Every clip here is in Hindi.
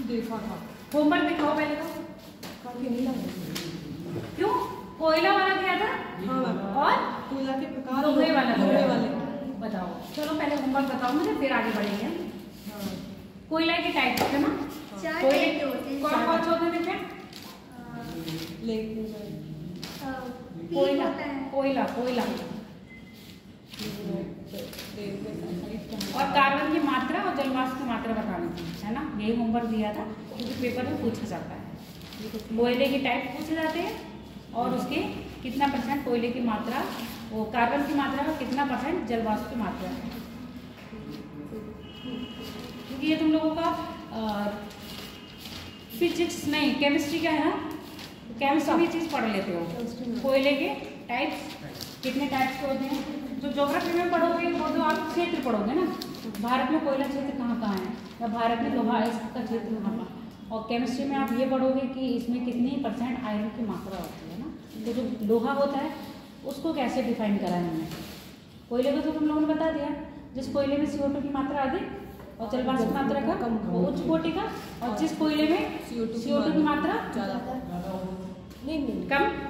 देखा था। होमवर्क दिखाओ पहले तो। काफी नहीं लगा। क्यों? कोयला वाला दिया था। हाँ और कोयला के प्रकार लोहे वाला बताओ। चलो पहले होमवर्क बताओ मुझे, फिर आगे बढ़ेंगे। हाँ। कोयला के टाइप है ना? कौन कौन से होते हैं? कोयला कोयला कोयला और कार्बन की मात्रा और जलवाष्प की मात्रा बतानी थी, है ना? यही होमवर्क दिया था, क्योंकि पेपर में पूछा जाता है। कोयले के टाइप पूछे जाते हैं और उसके कितना % कोयले की मात्रा, वो कार्बन की मात्रा का कितना % जलवाष्प की मात्रा है। क्योंकि ये तुम लोगों का फिजिक्स नहीं, केमिस्ट्री का है ना? केमिस्ट्री में चीज़ पढ़ लेते हो। कोयले के टाइप्स, कितने टाइप्स के होते हैं। जो ज्योग्राफी में पढ़ोगे वो तो आप क्षेत्र पढ़ोगे ना, भारत में कोयला क्षेत्र कहाँ कहाँ है, या भारत में लोहा का क्षेत्र कहाँ कहाँ। और केमिस्ट्री में आप ये पढ़ोगे कि इसमें कितनी % आयरन की मात्रा होती है ना। तो जो लोहा होता है उसको कैसे डिफाइन करा है हमने। कोयले को तो तुम लोगों ने बता दिया, जिस कोयले में CO2 की मात्रा अधिक और जलवाष्प की मात्रा कम, वो उच्च कोटि का, और जिस कोयले में CO2 की मात्रा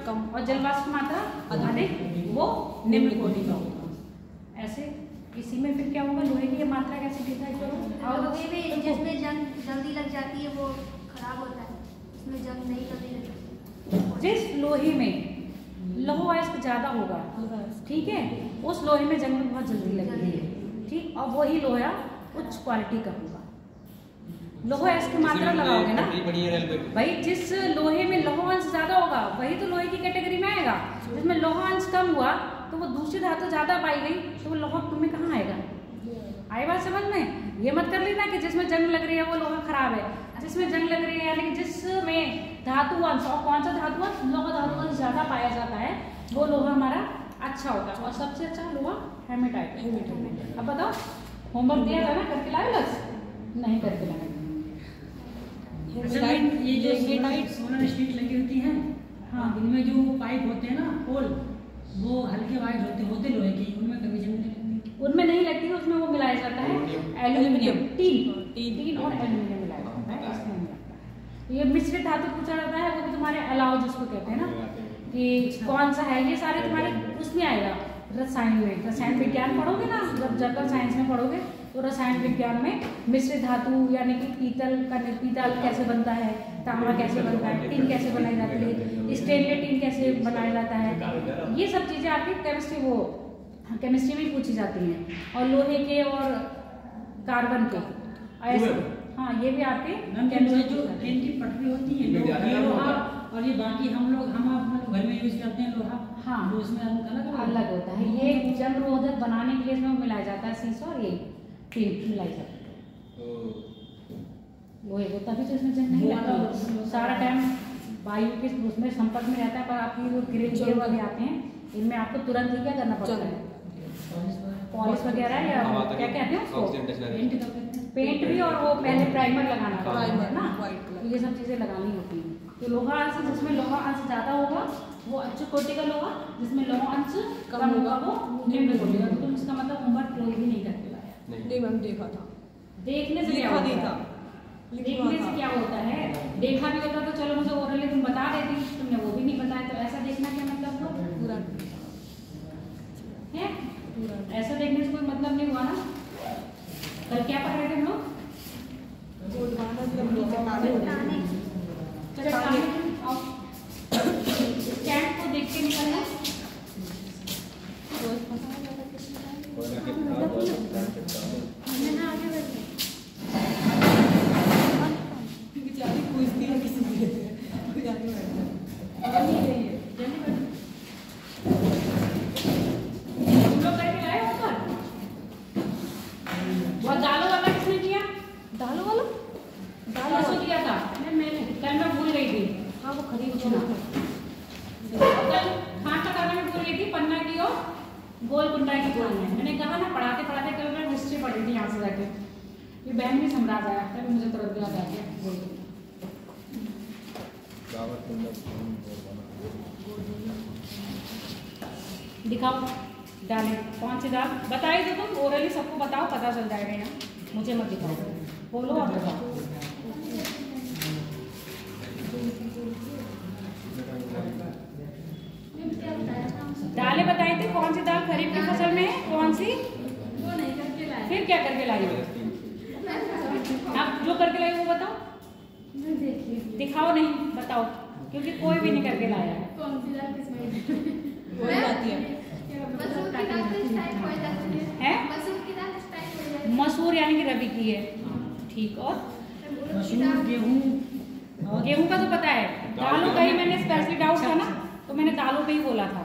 कम और जलवाष्प की मात्रा अधिक, वो निम्न कोटि का होगा। ऐसे इसी में फिर क्या होगा, लोहे की मात्रा कैसे डिसाइड करो। और लोहे में जिसमें जंग जल्दी लग जाती है वो खराब होता है, उसमें जंग नहीं जल्दी लगती। जिस लोहे में लौह अयस्क ज्यादा होगा, ठीक है, उस लोहे में जंग बहुत जल्दी लगती है, ठीक। और वही लोहा उच्च क्वालिटी का होगा। लौह अयस्क की मात्रा लगाओगे ना भाई, जिस लोहे में लौह अंश ज्यादा होगा वही तो लोहे की कैटेगरी में आएगा। जिसमें लौह अंश कम हुआ तो वो दूसरी धातु ज्यादा पाई गई, तो वो लौह तुम्हें कहाँ आएगा। आई बात समझ में? ये मत कर लेना कि जिसमें जंग लग रही है वो लोहा खराब है। जिसमें जंग लग रही है यानी कि जिसमें धातु अंश, और कौन सा धातु अंश, लौह धातु अंश ज्यादा पाया जाता है, वो लोहा हमारा अच्छा होता है। और सबसे अच्छा लोहा हेमेटाइट है। अब बताओ, होमवर्क दिया था ना, करके लाए? लक्ष्य नहीं करके लाए। ये जो सोलर स्ट्रीट लगी होती है, हाँ, इनमें जो पाइप होते हैं ना, पोल, वो हल्के वाइट होते लोहे की, उनमें कभी जंग नहीं लगती। उनमें नहीं लगती, उसमें वो मिलाया जाता है एल्यूमिनियम, टीन और एल्यूमिनियम मिलाया जाता है, इसमें नहीं लगता। ये मिश्रित धातु पूछा जाता है, वो भी तुम्हारे अलाव जिसको कहते हैं ना, कि कौन सा है, ये सारे तुम्हारे उसमें आएगा रसायन में। रसायन विज्ञान पढ़ोगे ना, जब जनरल साइंस में पढ़ोगे तो रसायन विज्ञान में मिश्रित धातु यानी कि पीतल कैसे बनता है, तांबा कैसे बनता है, टीन कैसे बनाई जाती है, स्टेनलेस टीन कैसे बनाया जाता है, ये सब चीज़ें आपकी केमिस्ट्री में पूछी जाती हैं। और लोहे के और कार्बन के ऐसे, हाँ, ये भी आपके जो ट्रेन की पटरी होती है, ये लोहा, और ये बाकी हम अपने घर में यूज करते हैं लोहा, हाँ, तो उसमें अलग होता है। ये जंग रोधक बनाने के लिए इसमें मिलाया जाता है शीशा, और ये टीन मिलाई जाती है लोहे को, तभी तो इसमें जंग नहीं लगता। सारा टाइम वायु के उसमें संपर्क में रहता है, पर आपकी जो ग्रेन वाले आते हैं इनमें आपको तुरंत ही क्या करना पड़ता है, पॉलिश वगैरह, या क्या कहते हैं उसको, पेंट भी, और वो पहले प्राइमर लगाना पड़ता है ना, तो ये सब चीज़ें लगानी होती हैं। तो लोहा अंश, जिसमें लोहा अंश ज़्यादा होगा वो उच्च कोटि का लोहा, जिसमें लोहा अंश कम होगा वो निम्न कोटि का। तो तुम इसका मतलब होमवर्क कोई भी नहीं करके लाया? नहीं मैम, देखा था। देखने से क्या होता है? देखने से क्या होता है? देखा भी होता तो चलो मुझे ओरली तुम बता देती, तुमने वो भी नहीं बताया, तो ऐसा देखना क्या मतलब तो पूरा है? ऐसा देखने से कोई मतलब नहीं हुआ ना। कल क्या पढ़ रहे थे हम लोग? स्टैंड को देख के निकलना। गोल कुंडा की गोल में मैंने कहा ना, पढ़ाते पढ़ाते कल मैं हिस्ट्री पढ़ी थी यहाँ से जाके, ये बहन भी समझा आया, तभी मुझे तुरंत याद आ गया। दिखाओ, डाले कौन सी दाल बताई तो तुम ओरली सबको बताओ, पता चल जाएगा यहाँ, मुझे मत दिखाओ, बोलो और बताओ। दिखाओ नहीं, बताओ, क्योंकि कोई भी नहीं करके लाया है। कौन सी दाल किस में हो जाती है। मसूर की दाल तो इस टाइम हो जाती है? मसूर की दाल इस टाइम हो जाती है। मसूर यानी कि रबी की है, ठीक। और मसूर, गेहूँ और गेहूं का तो पता है, दालों का ही मैंने स्पेशली डाउट था ना, तो मैंने दालों पे ही बोला था।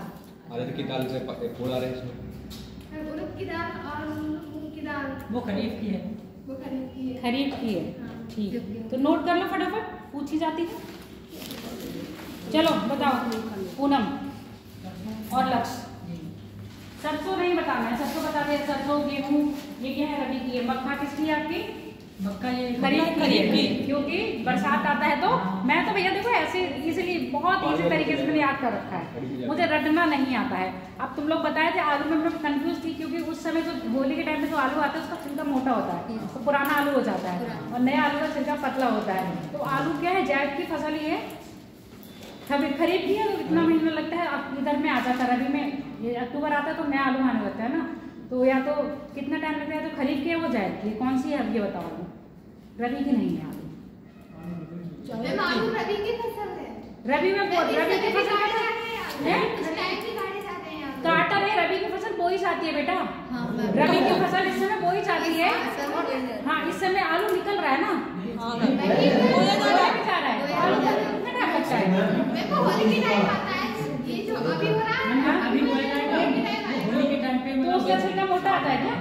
अरहर की दाल से फूल आ रहे हैं इसमें। उड़द की दाल और मूंग की दाल वो खरीफ की है। वो खरीद की है। खरीफ की है, ठीक। तो नोट कर लो फटाफट, पूछी जाती है। चलो बताओ, पूनम और लक्ष्य। सरसों नहीं बताना है, सरसों बता दे। सरसों, गेहूं, ये क्या है? रबी की है। मक्का किसकी है आपकी? मक्का ये खरीफ की खरीफ है, की। क्योंकि बरसात आता है तो मैं तो भैया देखो ऐसे इजीली बहुत इजी तरीके से मैंने याद कर रखा है, मुझे रटना नहीं आता है। अब तुम लोग बताए थे आलू में मैं कंफ्यूज थी, क्योंकि उस समय जो होली के टाइम में जो आलू आता है उसका छिलका मोटा होता है, तो पुराना आलू हो जाता है, और नया आलू का छिलका पतला होता है। तो आलू क्या है? जैद की फसल ही है, खरीफ की है, तो इतना महीना लगता है। अब इधर में आ जाता है, रबी में ये अक्टूबर आता है तो नया आलू आने लगता है ना, तो या तो कितना टाइम लगता है? तो खरीफ की है, वो जायद की है। कौन सी है अब ये बताओ? रबी की नहीं है आलू। मैम आलू रबी की फसल है। रबी में रबी की फसल है, इस टाइम की गाड़ी जाते हैं आप। काटा है। रबी की फसल बोई जाती है बेटा, रबी की फसल इस समय बोई जाती है। हाँ, इस समय आलू निकल रहा है ना, हाँ, बोया जा रहा है। आलू का कितना टाइम लगता है? मेरे को होली के टाइम आता है, ये जो अभी हो रहा है ना, अभी होली के टाइम पे तो उसका छिलका मोटा आता है क्या?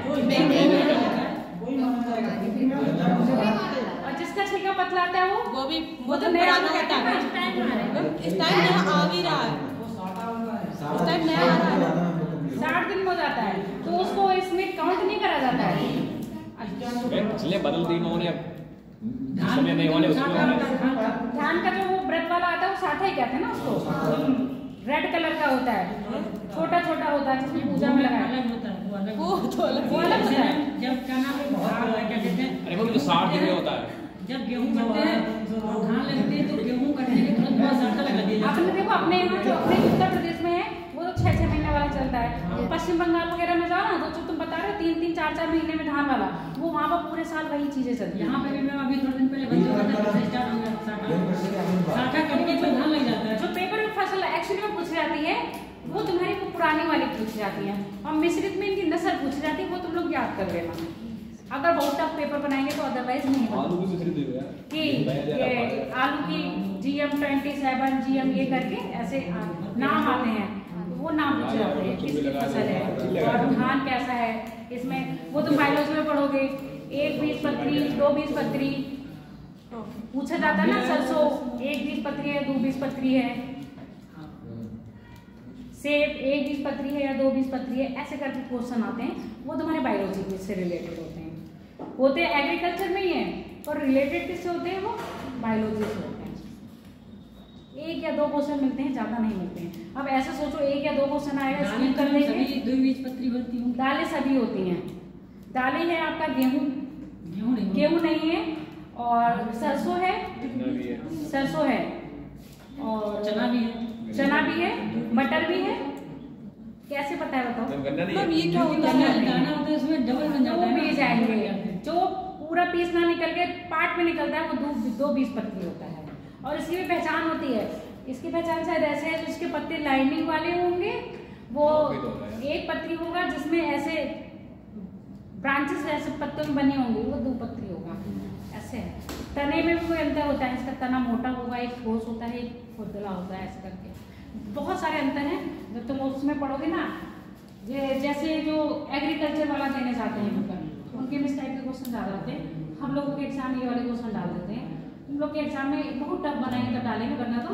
और जिसका छिलका पतला आता है वो भी वो तो नया पुराना होता है। इस टाइम नया आ भी रहा है, इस टाइम नया आ रहा है। 60 दिन में हो जाता है, तो उसको इसमें काउंट नहीं करा जाता है। पिछले बदल दिन होने अब जिस समय नहीं होने उसमें होने। धान का जो वो व्रत वाला आता है वो साठा ही कहते हैं ना उसको, रेड कलर का होता है, छोटा छोटा होता है, जिसमें पूजा में लगाया अलग होता है, वो अलग वो तो अलग वो अलग होता है। जब क्या नाम है, क्या कहते हैं, अरे वो तो 60 दिन में होता है। जब गेहूं करते हैं धान लगते हैं, तो गेहूं कटने के तुरंत बाद साटा लगा दिया जाता है। आपने देखो अपने यहाँ जो अपने उत्तर प्रदेश में है वो तो 6-6 महीने वाला चलता है। पश्चिम बंगाल वगैरह में जाओ ना, तो जो तुम बता रहे हो 3-3, 4-4 महीने में धान वाला, वो वहाँ पर पूरे साल वही चीजें चलती हैं। यहाँ पे भी मैं अभी थोड़े दिन पहले बच्चों का स्टार्ट हो गया, साटा करके तो धान लग जाता है। जो पेपर में फसल एक्चुअली में पूछी जाती है वो तुम्हारी वो पुरानी वाली पूछी जाती है, और मिश्रित में इनकी नस्ल पूछी जाती है, वो तुम लोग याद कर लेना अगर बहुत टफ पेपर बनाएंगे तो, अदरवाइज नहीं आलू भी मिश्रित हुई है कि ये आलू की GM27 GM ये करके ऐसे नाम आते हैं, वो नाम पूछे जाते हैं किसकी फसल है और धान कैसा है। इसमें वो तुम बायोलॉजी में पढ़ोगे, 1 बीजपत्री 2 बीजपत्री पूछा जाता है ना। सरसों 1 बीजपत्री है, 2 बीजपत्री है। सेब 1 बीजपत्री है या 2 बीजपत्री है, ऐसे करके क्वेश्चन आते हैं, वो तुम्हारे बायोलॉजी से रिलेटेड होते हैं एग्रीकल्चर में ही है, और रिलेटेड किससे होते हैं? वो बायोलॉजी से होते हैं। 1 या 2 क्वेश्चन मिलते हैं, ज्यादा नहीं मिलते हैं। अब ऐसे सोचो 1 या 2 क्वेश्चन आएगा, स्किप कर देंगे। 2 बीजपत्री होती हैं, दालें सभी होती हैं। दालें है आपका गेहूं नहीं है, और सरसों है, सरसों है, और चना भी है, मटर भी है। कैसे पता है बताओ? मैम ये क्या होता है? दाना होता है उसमें डबल बन जाता है, बीज आएंगे। जो पूरा पीस ना निकल के पार्ट में निकलता है वो 2 बीजपत्री होता है, और इसकी भी पहचान होती है। इसकी पहचान शायद ऐसे है, जिसके पत्ते लाइनिंग वाले होंगे वो एक पत्ती होगा, जिसमें ऐसे ब्रांचेस ऐसे पत्तों में बने होंगे, वो 2 पत्ती होगा। ऐसे है। तने में भी कोई अंतर होता है, इसका तना मोटा होगा, एक ठोस होता है, एक खुरदला होता है, ऐसे करके बहुत सारे अंतर हैं। जब तुम उसमें पढ़ोगे ना, जैसे जो एग्रीकल्चर वाला देने जाते हैं पेपर, उनके में इस टाइप के क्वेश्चन ज़्यादा आते हैं। हम लोगों के एग्जाम ये वाले क्वेश्चन डाल देते हैं। तुम लोग के एग्जाम में बहुत टफ बनाएंगे तब डालेंगे, वरना तो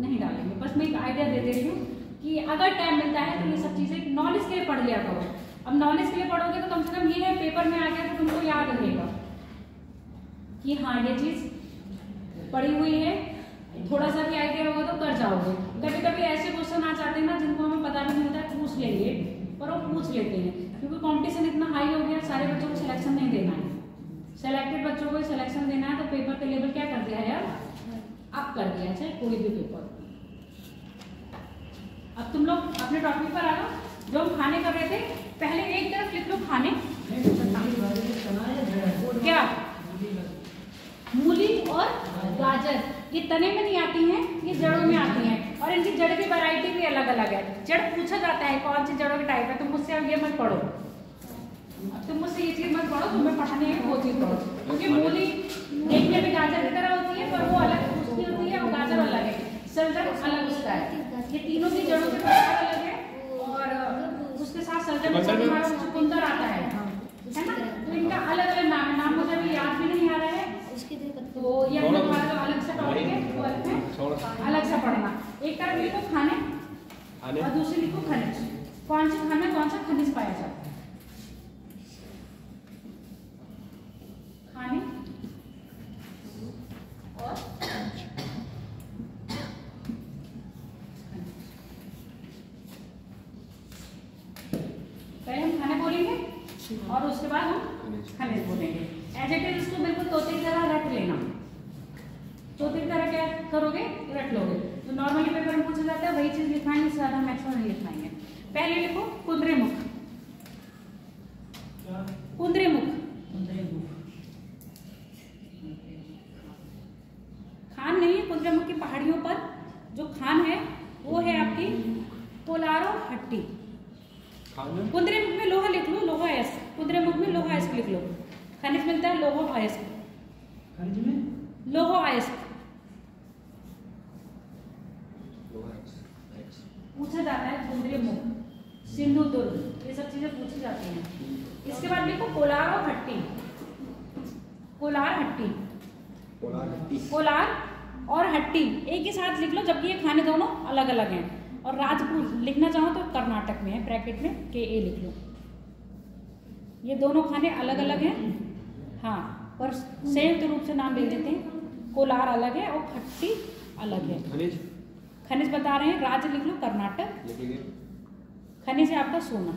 नहीं डालेंगे। बस मैं एक आइडिया दे रही हूँ कि अगर टाइम मिलता है तो ये सब चीज़ें नॉलेज के लिए पढ़ लिया करो। अब नॉलेज के लिए पढ़ोगे तो कम से कम ये है, पेपर में आ गया तो तुमको याद रहेगा कि हाँ ये चीज़ पढ़ी हुई है, थोड़ा सा भी आइडिया होगा तो कर जाओगे। कभी कभी ऐसे क्वेश्चन आ जाते हैं ना जिनको हमें पता भी नहीं होता है, पूछ लेंगे, पर वो पूछ लेते हैं क्योंकि कंपटीशन इतना हाई हो गया, सारे बच्चों को सिलेक्शन नहीं देना है। सेलेक्टेड बच्चों को सिलेक्शन देना है, तो पेपर का लेवल क्या कर दिया है यार, अप कर दिया, चाहे कोई भी पेपर। अब तुम लोग अपने टॉपिक पर आ जाओ। जो हम खाने कर रहे थे, पहले एक तरफ लिख लो खाने, क्या मूली और गाजर। ये तने में नहीं आती हैं, ये जड़ों में आती हैं। और इनकी जड़ की वैरायटी भी अलग अलग है। जड़ पूछा जाता है कौन सी जड़ों की टाइप है, तुम मुझसे ये मत पढ़ो, तुम मुझसे ये चीज मत पढ़ो, तुम्हें पढ़ाने है वो चीज पढ़ो। क्योंकि मूली देखने में गाजर की तरह होती है, पर वो अलग उसकी होती है, वो गाजर अलग है, शलजम अलग उसका है। ये तीनों की जड़ों के प्रकार अलग है। और उसके साथ शलजम के साथ हमारा चुकंदर आता है ना, तो इनका अलग अलग नाम है। नाम मुझे अभी याद भी नहीं आ रहा है, तो ये हम लोग जो अलग से पढ़ेंगे वो अलग से पढ़ना। एक तरफ लिखो खाने और दूसरी लिखो खनिज। कौन से खाने कौन सा खनिज पाया जाता है? खाने और पहले हम खाने बोलेंगे और उसके बाद हम खनिज बोलेंगे। एज इट इज इसको बिल्कुल तोते की तरह रट लेना। तोते की तरह क्या करोगे, रट लोगे। तो नॉर्मली पेपर में पूछा जाता है वही चीज लिखाएंगे, ज्यादा मैक्सिमम नहीं लिखाएंगे। पहले लिखो कुंद्रे मुख। कुंद्रे मुख खान नहीं है, कुंद्रे मुख की पहाड़ियों पर जो खान है वो है आपकी पोलारो हट्टी। कुंद्रे मुख में लोहा लिख लो, लोहा अयस्क। कुंद्रे मुख में लोहा अयस्क लिख लो। खनिज मिलता है लोहो अयस्क। खनिज में लोहो अयस्क पूछा जाता है। कुंद्रे मुख, सिंधु दुर्ग, ये सब चीजें पूछी जाती हैं। इसके बाद लिखो कोलार और हट्टी। कोलार हट्टी, कोलार और हट्टी एक ही साथ लिख लो, जबकि ये खाने दोनों अलग अलग हैं। और राजपुर लिखना चाहो तो कर्नाटक में है, ब्रैकेट में KA लिख लो। ये दोनों खाने अलग अलग हैं, हाँ, पर संयुक्त रूप से नाम ले लेते हैं। कोलार अलग है और खट्टी अलग है। खनिज बता रहे हैं, राज्य लिख लो कर्नाटक। खनिज है आपका सोना।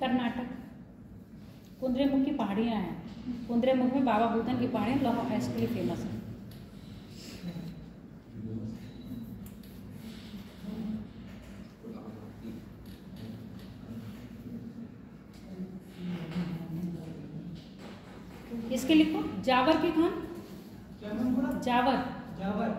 कर्नाटक। कुंद्रे मुख की पहाड़ियाँ हैं। कुंद्रे मुख में बाबा बुदन की पहाड़ियाँ लोहा अयस्क के लिए फेमस है। इसके लिखो जावर की खान। जावर, जावर,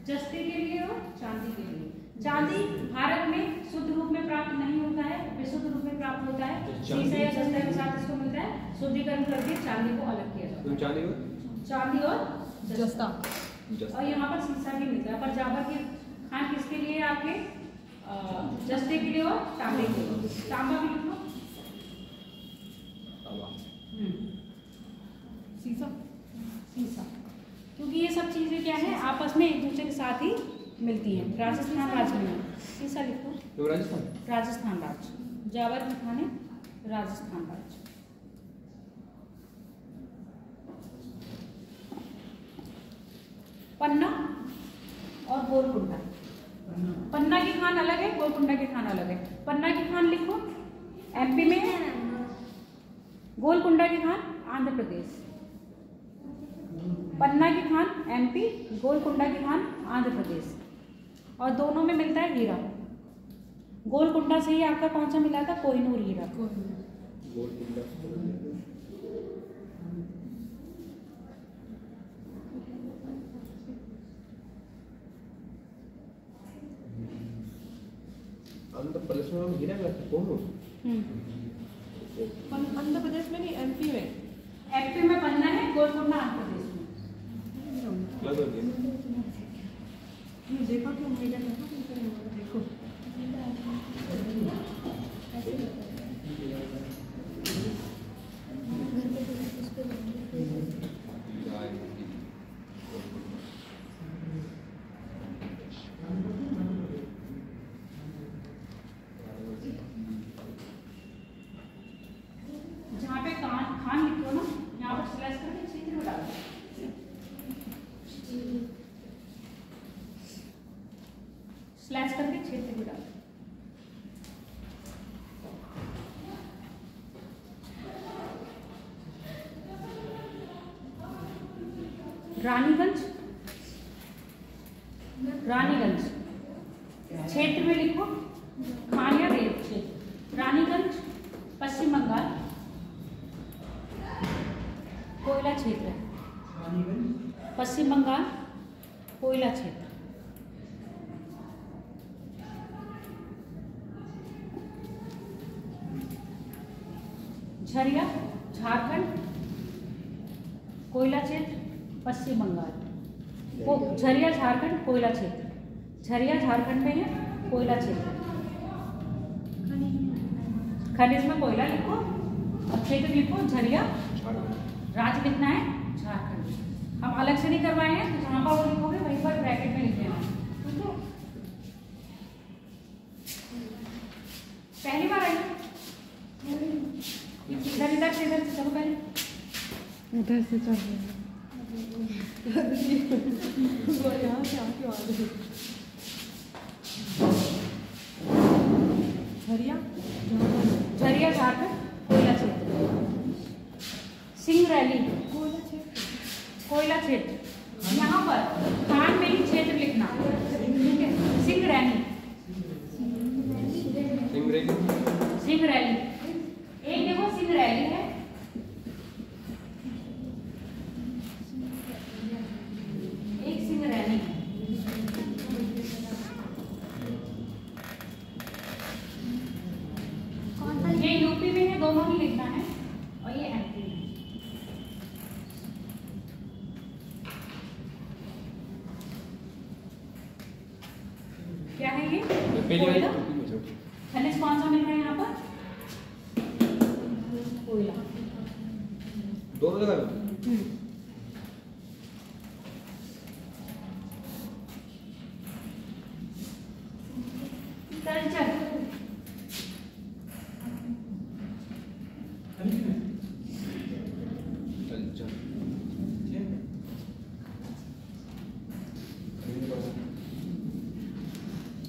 जस्ते के लिए और चांदी के लिए। चांदी भारत में शुद्ध रूप में प्राप्त नहीं होता है, विशुद्ध रूप में प्राप्त होता है। सीसा या जस्ता के साथ इसको मिलता है। शुद्धिकरण करके चांदी को अलग किया जाता है। चांदी और जस्ता, और यहाँ पर सीसा भी मिलता है। पर जावर की खान किसके लिए है आपके? जस्ते के लिए और तांबे के लिए। तांबा भी लिख लो। सीसा, सीसा, क्योंकि ये सब चीजें क्या है आपस में एक दूसरे के साथ ही मिलती हैं। राजस्थान राज्य में सीसा लिखो। राजस्थान राज्य। जावर की खाने राजस्थान राज्य। पन्ना और गोलकुंडा। पन्ना की खान अलग है, गोलकुंडा की खान अलग है। पन्ना की खान लिखो MP में है, गोलकुंडा की खान आंध्र प्रदेश। पन्ना की खान MP, गोलकुंडा की खान आंध्र प्रदेश। और दोनों में मिलता है हीरा। गोलकुंडा से ही आपका कौन सा मिला था? कोहिनूर हीरा। आंध्र प्रदेश में हम हीरा करते कोहिनूर। आंध्र प्रदेश में नहीं, MP में। MP में पन्ना है, गोलकुंडा आंध्र प्रदेश में। देखो कि उम्मीद है देखो। जहाँ पे खान लिखो ना, यहाँ पर स्लैश करके क्षेत्र में डालो। स्लैश करके क्षेत्र में डालो। रानीगंज, रानीगंज। क्षेत्र में लिखो खानिया रेत क्षेत्र, रानीगंज पश्चिम बंगाल कोयला क्षेत्र है। पश्चिम बंगाल कोयला क्षेत्र। झरिया झारखंड कोयला क्षेत्र पश्चिम बंगाल। झरिया झारखंड कोयला क्षेत्र, झरिया झारखंड में है कोयला क्षेत्र। खनिज में कोयला लिखो और क्षेत्र लिखो झरिया, राज्य लिखना है झारखंड। हम अलग से नहीं करवाए हैं, तो जहाँ पर वो लिखोगे वहीं पर ब्रैकेट में लिख देना। ठीक है, पहली बार आई इधर से चलो, पहले उधर से चल यहाँ से आके झरिया झरिया झारखंड कोयला क्षेत्र। सिंगरैली कोयला क्षेत्र, यहाँ पर खान में ही क्षेत्र लिखना। ठीक है, सिंगरैली सिंगरैली एक देखो सिंगरैली है, एक सिंगरैली है। ये यूपी में है, दोनों ही लिखना है, और ये एमपी में। क्या है ये? कोयला। खनिज कौन सा मिल रहा है यहाँ पर? कोयला। दोनों जगह कल्चर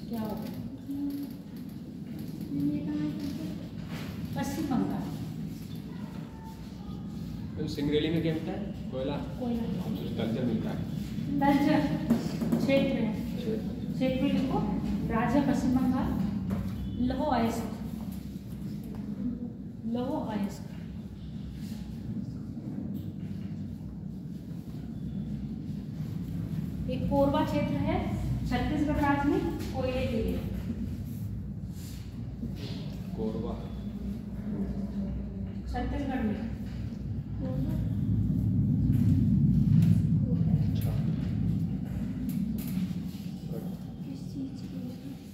क्या होगा? पश्चिम बंगाल सिंगरेली में क्या मिलता है? कोयला। कल्चर मिलता है। कल्चर क्षेत्र है, क्षेत्र लिखो राज्य पश्चिम बंगाल। लौह अयस्क, लौह अयस्क। एक कोरबा क्षेत्र है छत्तीसगढ़ राज्य में कोयले के लिए। कोरबा छत्तीसगढ़ में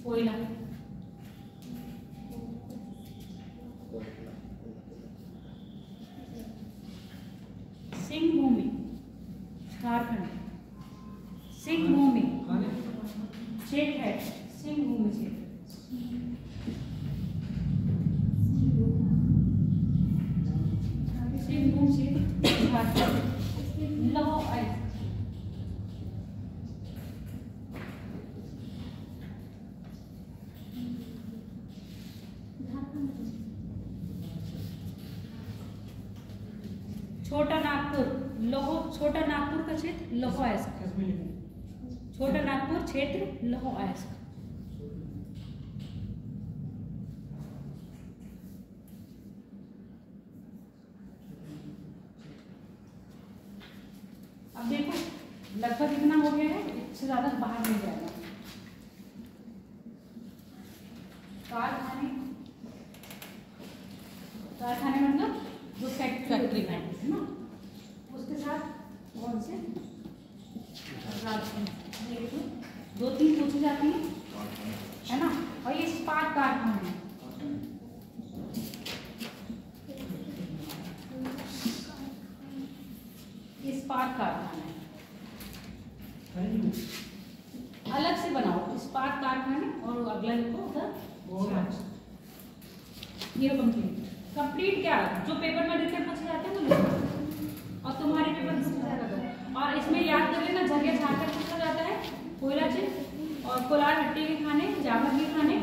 कोयला। सिंह भूमि झारखंड, सिंह भूमि क्षेत्र है, सिंह भूमि क्षेत्र। सिंह भूमि क्षेत्र झारखंड। लौह अयस्क छोटा नागपुर, छोटा नागपुर का क्षेत्र लौह अयस्क। छोटा नागपुर क्षेत्र लौह अयस्क। अब देखो लगभग इतना हो गया है, इससे ज्यादा बाहर नहीं जाएगा। कारखाने, कारखाने मतलब जो फैक्ट्री है ना, उसके साथ कौन से दो तीन पूछी जाती है ना। और ये इस्पात कारखाने हैं। इस्पात कारखाना है, अलग से बनाओ इस्पात कारखाने और अगला लिखो उधर। ये कंप्लीट। कंप्लीट क्या जो पेपर में देते पूछे जाते हैं वो लिखो, और तुम्हारे पेपर में पूछा जाता। और इसमें याद कर लेना झरिया झारखंड पूछा जाता है, कोयला चिन्ह और कोलार हट्टी के खाने, जावर के खाने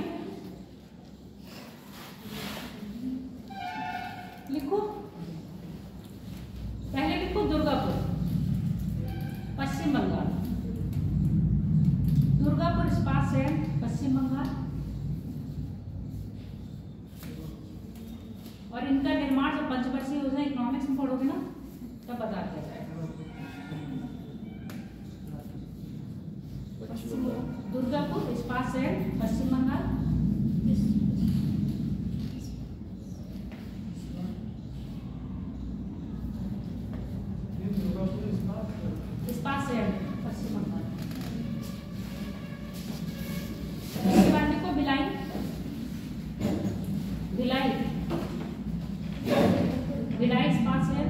लिखो। पहले लिखो दुर्गापुर पश्चिम बंगाल, बंगाल। और इनका निर्माण जब पंचवर्षीय योजना इकोनॉमिक्स में पढ़ोगे ना तब बता दिया जाएगा। दुर्गापुर इस्पात शहर पश्चिम बंगाल। इस्पात शहर पश्चिम बंगाल। इसके बाद देखो भिलाई। भिलाई भिलाई इस्पात शहर।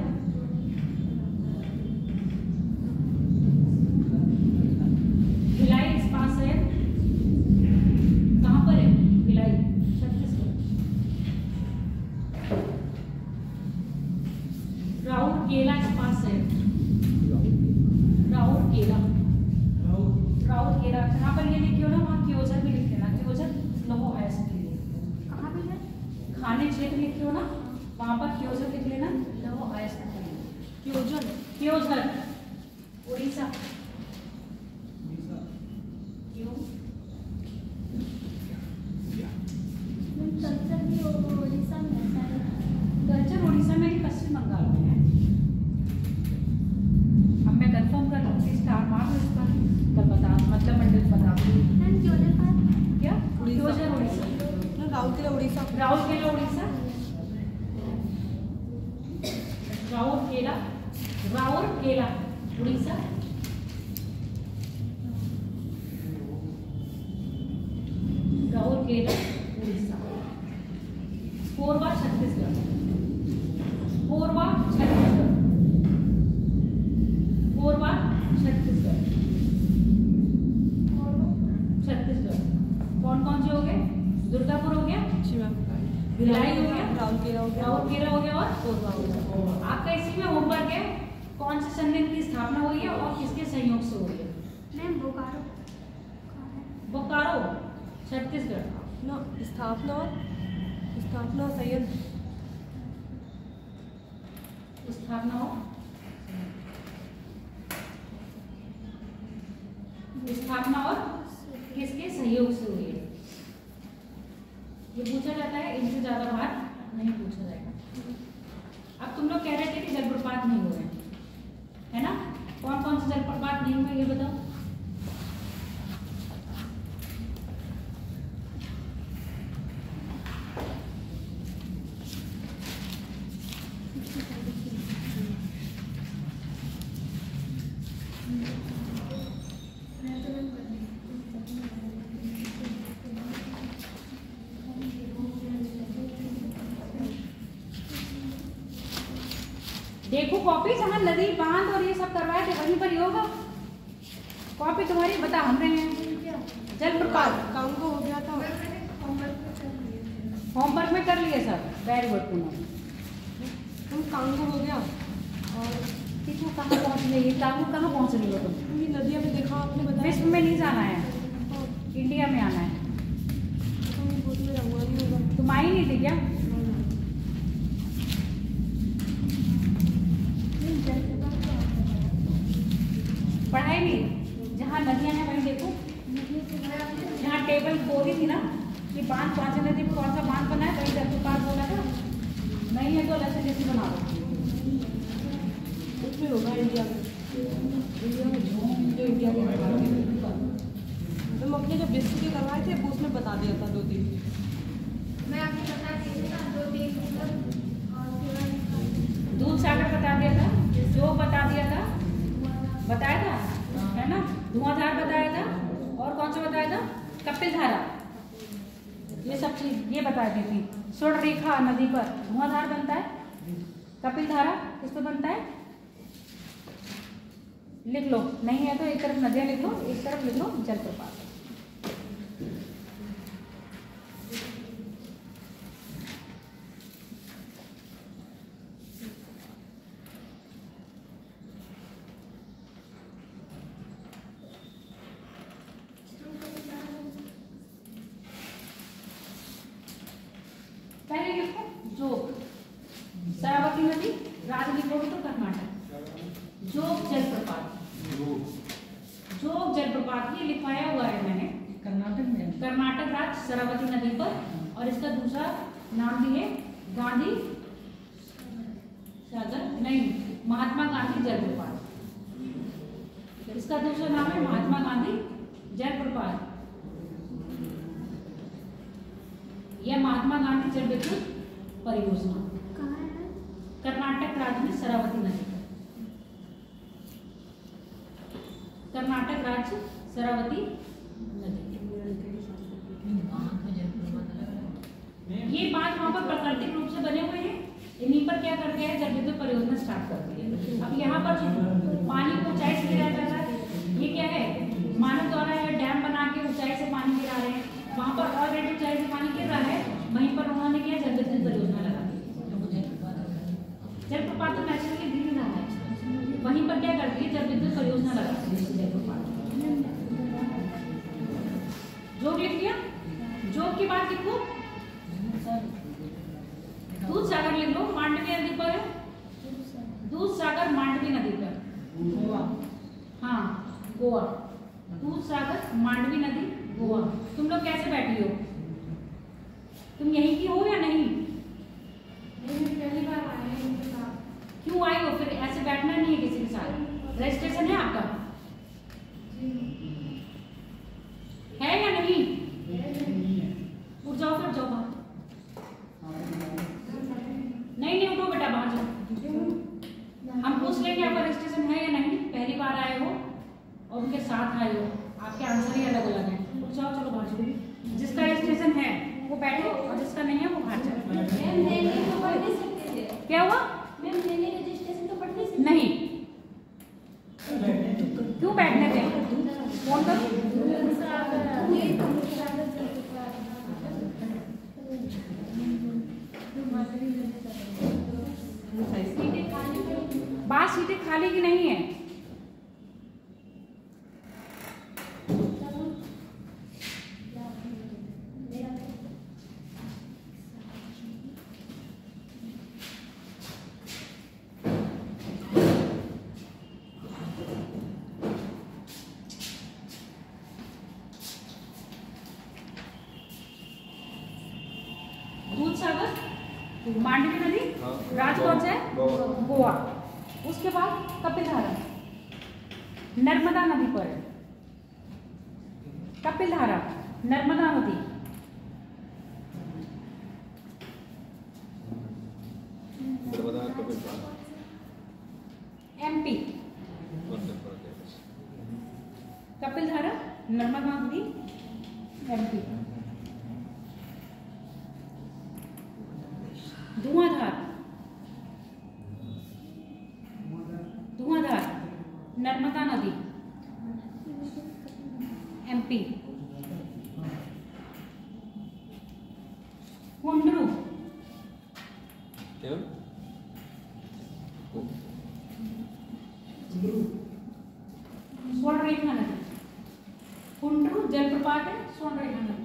भिलाई इस्पात शहर कहाँ पर है? भिलाई छत्तीसगढ़। राउरकेला इस्पात शहर। राउरकेला राउरकेला जहाँ पर ये लिखी हो ना वहाँ क्योजर भी लिख देना। क्योजर लौह अयस्क के लिए कहाँ पे है? खाने क्षेत्र लिखे हो ना वहाँ पर क्योजर लिख लेना। लौह अयस्क के लिए क्योजर। क्योजर उड़ीसा। कल्चर भी उड़ीसा में है। कल्चर उड़ीसा में ही पश्चिम बंगाल में है। अब मैं कंफर्म कर लूँगी स्टार मार्क इस पर तब बता मतलब मंडल बता दूँगी। मैम क्योजर का क्या? क्योजर उड़ीसा। राउरकेला उड़ीसा। राउरकेला उड़ीसा। राउरकेला राउरकेला उड़ीसा। राउरकेला उड़ीसा। कोरबा छत्तीसगढ़। कोरबा छत्तीसगढ़। कोरबा छत्तीसगढ़। छत्तीसगढ़। कौन कौन से हो गए? दुर्गापुर हो गया, भिलाई हो गया, राउरकेला हो गया, राउरकेला हो गया और कोरबा हो गया। आपका इसी में होमवर्क है कौन से संघ की स्थापना हुई है और किसके सहयोग से हुई है? मैम बोकारो। बोकारो छत्तीसगढ़। ना स्थापना संयंत्र। स्थापना हो स्थापना और किसके सहयोग से हुई है? ये पूछा जाता है, इनसे ज्यादा बार नहीं पूछा जाएगा। अब तुम लोग कह रहे थे कि जलप्रपात नहीं हुए है ना? कौन कौन से जलप्रपात नहीं हुए ये बताओ। देखो कॉपी जहाँ नदी बांध और ये सब करवाए थे वहीं पर ही होगा। कॉपी तुम्हारी बता हम रहे हैं। जलप्रपात कांगो हो गया था। होमवर्क में कर लिए सर। Very good Poonam. तुम कांगो हो गया और कितू कहाँ पहुँच गई? कांगो कहाँ पहुँच रही हो तुम? ये नदिया में देखा आपने बताया। विश्व में नहीं जाना है, इंडिया में आना है। में रहूंगा नहीं होगा। तुम आई नहीं थी क्या? पढ़ाई नहीं। जहाँ नदियाँ हैं वहीं देखो। जहाँ टेबल बोली थी ना कि बांध कौन सी नदी में कौन सा बांध बना है वहीं जलप्रपात बोला था। नहीं है तो अलग से जैसे बना दो। उसमें होगा इंडिया में। जो इंडिया के हम अपने जब विश्व के करवाए थे वो उसमें बता दिया था 2-3। मैं आपको बता दी थी ना 2-3 दूध सागर बता दिया था, जो बता दिया था, बताया था है ना? धुआंधार बताया था और कौन सा बताया था? कपिल धारा। ये सब चीज ये बता दी थी। स्वर्ण रेखा नदी पर धुआंधार बनता है, कपिल धारा किस पर बनता है? लिख लो। नहीं है तो एक तरफ नदियाँ लिख लो, एक तरफ लिख लो जलप्रपात। पहले लिखो जोग, शरावती नदी, राज्य लिखोगे तो कर्नाटक। जोग जलप्रपात, जोग जलप्रपात ये लिखवाया हुआ है मैंने। कर्नाटक में कर्नाटक राज्य शरावती नदी पर, और इसका दूसरा नाम भी है गांधी सागर, नहीं, महात्मा गांधी जलप्रपात। इसका दूसरा नाम है महात्मा गांधी जलप्रपात या महात्मा गांधी जल विद्युत परियोजना। कहाँ है? कर्नाटक राज्य में शरावती नदी पर, कर्नाटक राज्य शरावती नदी। ये बात वहाँ पर प्राकृतिक रूप से बने हुए हैं, इन्हीं पर क्या करते हैं जल विद्युत परियोजना स्टार्ट करते हैं। अब यहाँ पर पानी को ऊंचाई से गिराया जाता है, ये क्या है, मानव द्वारा यह डैम बना के ऊंचाई से पानी गिरा रहे हैं। वहाँ पर ऑलरेडी ऊंचाई से पानी गिर रहा है, वहीं पर उन्होंने क्या जल विद्युत परियोजना लगा दी। जलप्रपात तो नेचुरली गिर रहा है, वहीं पर क्या करती है जल विद्युत परियोजना लगा दी जलप्रपात। जोग लिख लिया, जोग की बात लिखो, दूध सागर लिख लो, मांडवी नदी पर है, दूध सागर मांडवी नदी पर, गोवा, हाँ गोवा, दूध सागर मांडवी नदी गोवा। तुम लोग कैसे बैठी हो, तुम यहीं की हो या नहीं? पहली बार आए हैं इनके साथ। क्यों आई हो फिर? ऐसे बैठना नहीं है किसी के साथ। रजिस्ट्रेशन है आपका? है या नहीं? उठ जाओ फिर, जाओ बाहर। नहीं उठो बेटा, बाहर जाओ। हम पूछ लेंगे आपका रजिस्ट्रेशन है या नहीं। पहली बार आए हो और उनके साथ आए हो, आपके आंसर ही अलग अलग हैं। उठ जाओ, चलो बाहर जाओ। जिसका रजिस्ट्रेशन है वो बैठे और जिसका नहीं है वो बाहर जाए। क्या हुआ? नहीं, क्यों बैठने दें? फोन करो। बाहर सीटें खाली की नहीं है। दूध सागर मांडवी नदी, राज्य कौन सा है? गोवा। उसके बाद कपिलधारा नर्मदा नदी पर है। कपिलधारा नर्मदा नदी, MP। कपिलधारा नर्मदा नदी MP। धुआंधार, धुआंधार नर्मदा नदी MP। कुंडरू स्वर्णरेखा नदी, कुंडरू जलप्रपात है स्वर्णरेखा नदी।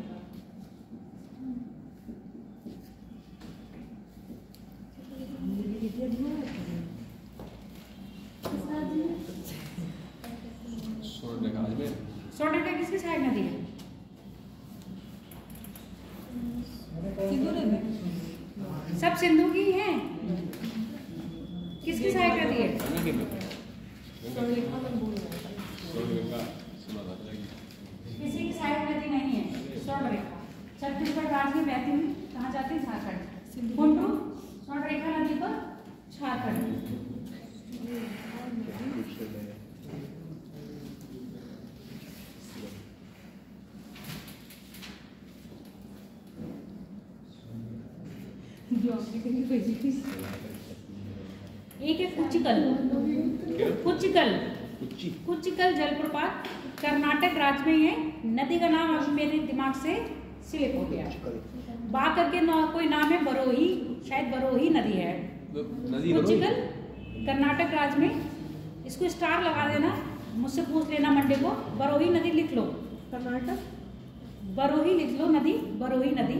स्वर्णरेखा किसकी साइड नदी है? सिंधु नदी। सब सिंधु की है। किसकी साइड नदी है? किसी की साइड नदी नहीं है। स्वर्णरेखा छत्तीसगढ़ राज्य में बहती हुई कहाँ जाती है? झारखंड। कुंडू स्वर्णरेखा नदी पर झारखंड। एक है कुचिकल, कुचिकल जलप्रपात कर्नाटक राज्य में है। नदी का नाम अभी मेरे दिमाग से स्लिप हो गया। बा करके कोई नाम है, बरोही, शायद बरोही नदी है। कुचिकल कर्नाटक राज्य में, इसको स्टार लगा देना, मुझसे पूछ लेना मंडे को। बरोही नदी लिख लो, कर्नाटक बरोही लिख लो नदी, बरोही नदी।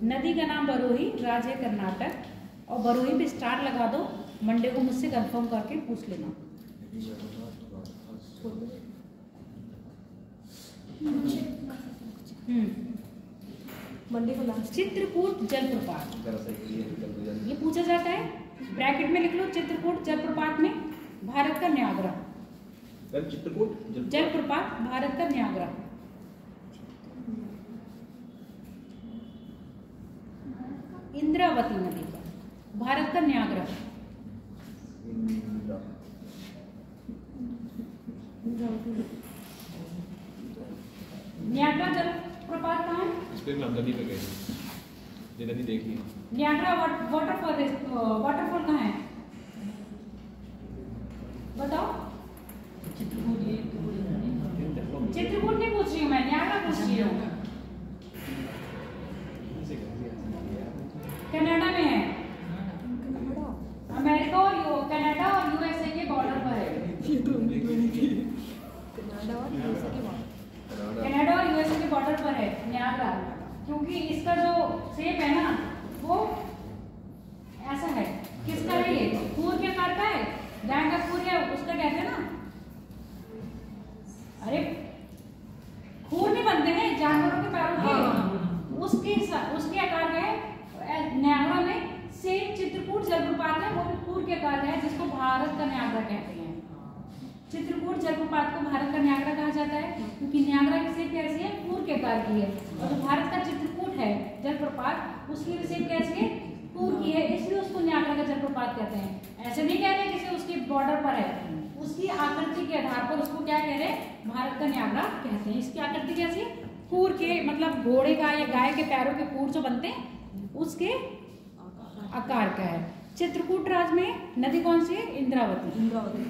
नदी का नाम बरोही, राज्य है कर्नाटक, और बरोही पे स्टार लगा दो। मंडे को मुझसे कंफर्म करके पूछ लेना। मंडी को लास्ट। चित्रकूट जलप्रपात, ये पूछा जाता है, ब्रैकेट में लिख लो चित्रकूट जलप्रपात में भारत का न्यागरा। चित्रकूट जलप्रपात भारत का न्यागरा। इंद्रावती नदी का भारत का न्यागरा। न्यागरा जलप्रपात कहाँ है? इस पे हम नदी पे गए, ये नदी देखी। न्यागरा वाटरफॉल कहाँ है बताओ? चित्रकूट नहीं पूछ रही हूँ मैं, न्यागरा पूछ रही हूँ। कनाडा में है, अमेरिका और कनाडा और यूएसए के बॉर्डर पर है। कनाडा और यूएसए के बॉर्डर पर है न्यागरा, क्योंकि इसका जो शेप है ना वो ऐसा है। किसका है ये? खूर के आकार का है, गाय का खूर या उसका कहते हैं ना, अरे खूर नहीं बनते हैं जानवरों के पैरों के, उसके आकार का है। न्यागरा में सेम चित्रकूट जलप्रपात है, वो भी खूर के आकार का है, जिसको भारत का न्यागरा कहते हैं। चित्रकूट जलप्रपात को भारत का न्यागरा कहा जाता है क्योंकि न्यागरा की शेप कैसी है? खूर के आकार की है। और जो भारत का चित्रकूट है जलप्रपात, उसकी शेप कैसी है? खूर की है, इसलिए उसको न्यागरा का जलप्रपात कहते हैं। ऐसे नहीं कह रहे जैसे उसके बॉर्डर पर है, उसकी आकृति के आधार पर उसको क्या कह रहे हैं? भारत का न्यागरा कहते हैं। इसकी आकृति कैसी है? खूर के, मतलब घोड़े का या गाय के पैरों के खूर जो बनते हैं उसके आकार का है। चित्रकूट राज्य में नदी कौन सी है? इंद्रावती। इंद्रावती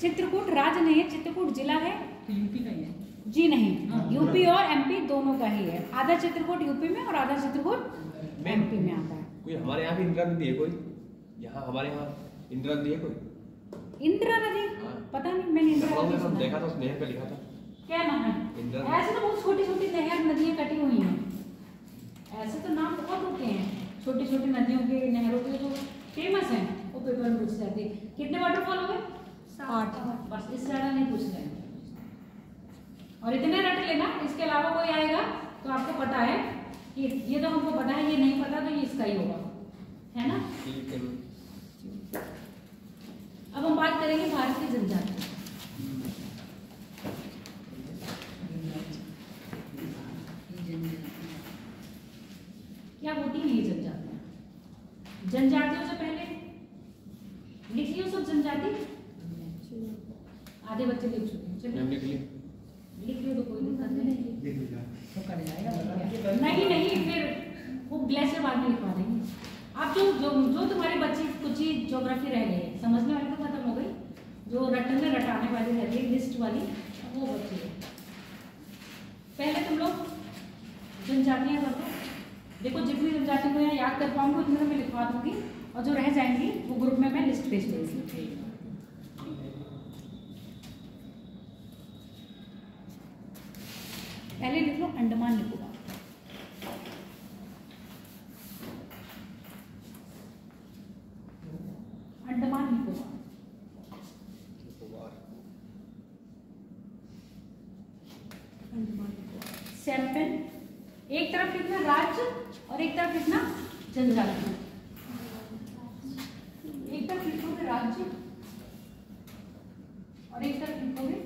चित्रकूट राज्य नहीं है, चित्रकूट जिला है। तो यूपी का ही है जी नहीं, यूपी और एमपी दोनों का ही है। आधा चित्रकूट यूपी में और आधा चित्रकूट एमपी में आता है। कोई हमारे यहाँ भी इंदिरा नदी है कोई? यहाँ हमारे यहाँ इंदिरा नदी है कोई? इंदिरा नदी हाँ। पता नहीं, मैंने इंदिरा नदी हम सुना देखा है। था, उस नहर पे लिखा था क्या नाम है? इंदिरा। ऐसे तो बहुत छोटी छोटी नहर नदियां कटी हुई हैं, ऐसे तो नाम बहुत होते हैं छोटी छोटी नदियों के, नहरों के जो फेमस हैं वो पेपर में पूछ जाते हैं। कितने वाटरफॉल हो गए? 8। बस, इससे ज्यादा नहीं पूछ रहे। और इतने रट लेना, इसके अलावा कोई आएगा तो आपको पता है कि ये तो हमको पता है, ये नहीं पता तो ये इसका ही होगा, है ना? अब हम बात करेंगे भारत की जनजाति। क्या होती है ये जनजातियां? जनजातियों से पहले लिख लियो सब जनजाति। आधे बच्चे लिख चुके हैं, चलिए लिख लियो तो कोई दिक्कत नहीं। तो कर जाएगा। नहीं फिर वो ग्लेशियर बाद में लिखवा देंगे। आप जो तुम्हारे बच्चे कुछ ही ज्योग्राफी रह गई, समझने वाली तो खत्म हो गई, जो रटने रटाने वाली रहती है लिस्ट वाली, वो बच्चे है। पहले तुम लोग जनजातियां कर दो। देखो जितनी जनजाति को यहाँ याद कर पाऊंगी उतने मैं लिखवा दूंगी, और जो रह जाएंगी वो ग्रुप में मैं लिस्ट भेज दूंगी। पहले लिख लो अंडमान निकोबार। अंडमान निकोबार, सैम्पन। एक तरफ लिखना राज्य और एक तरफ लिखना जनजाति। एक तरफ लिखोगे राज्य और एक तरफ लिखोगे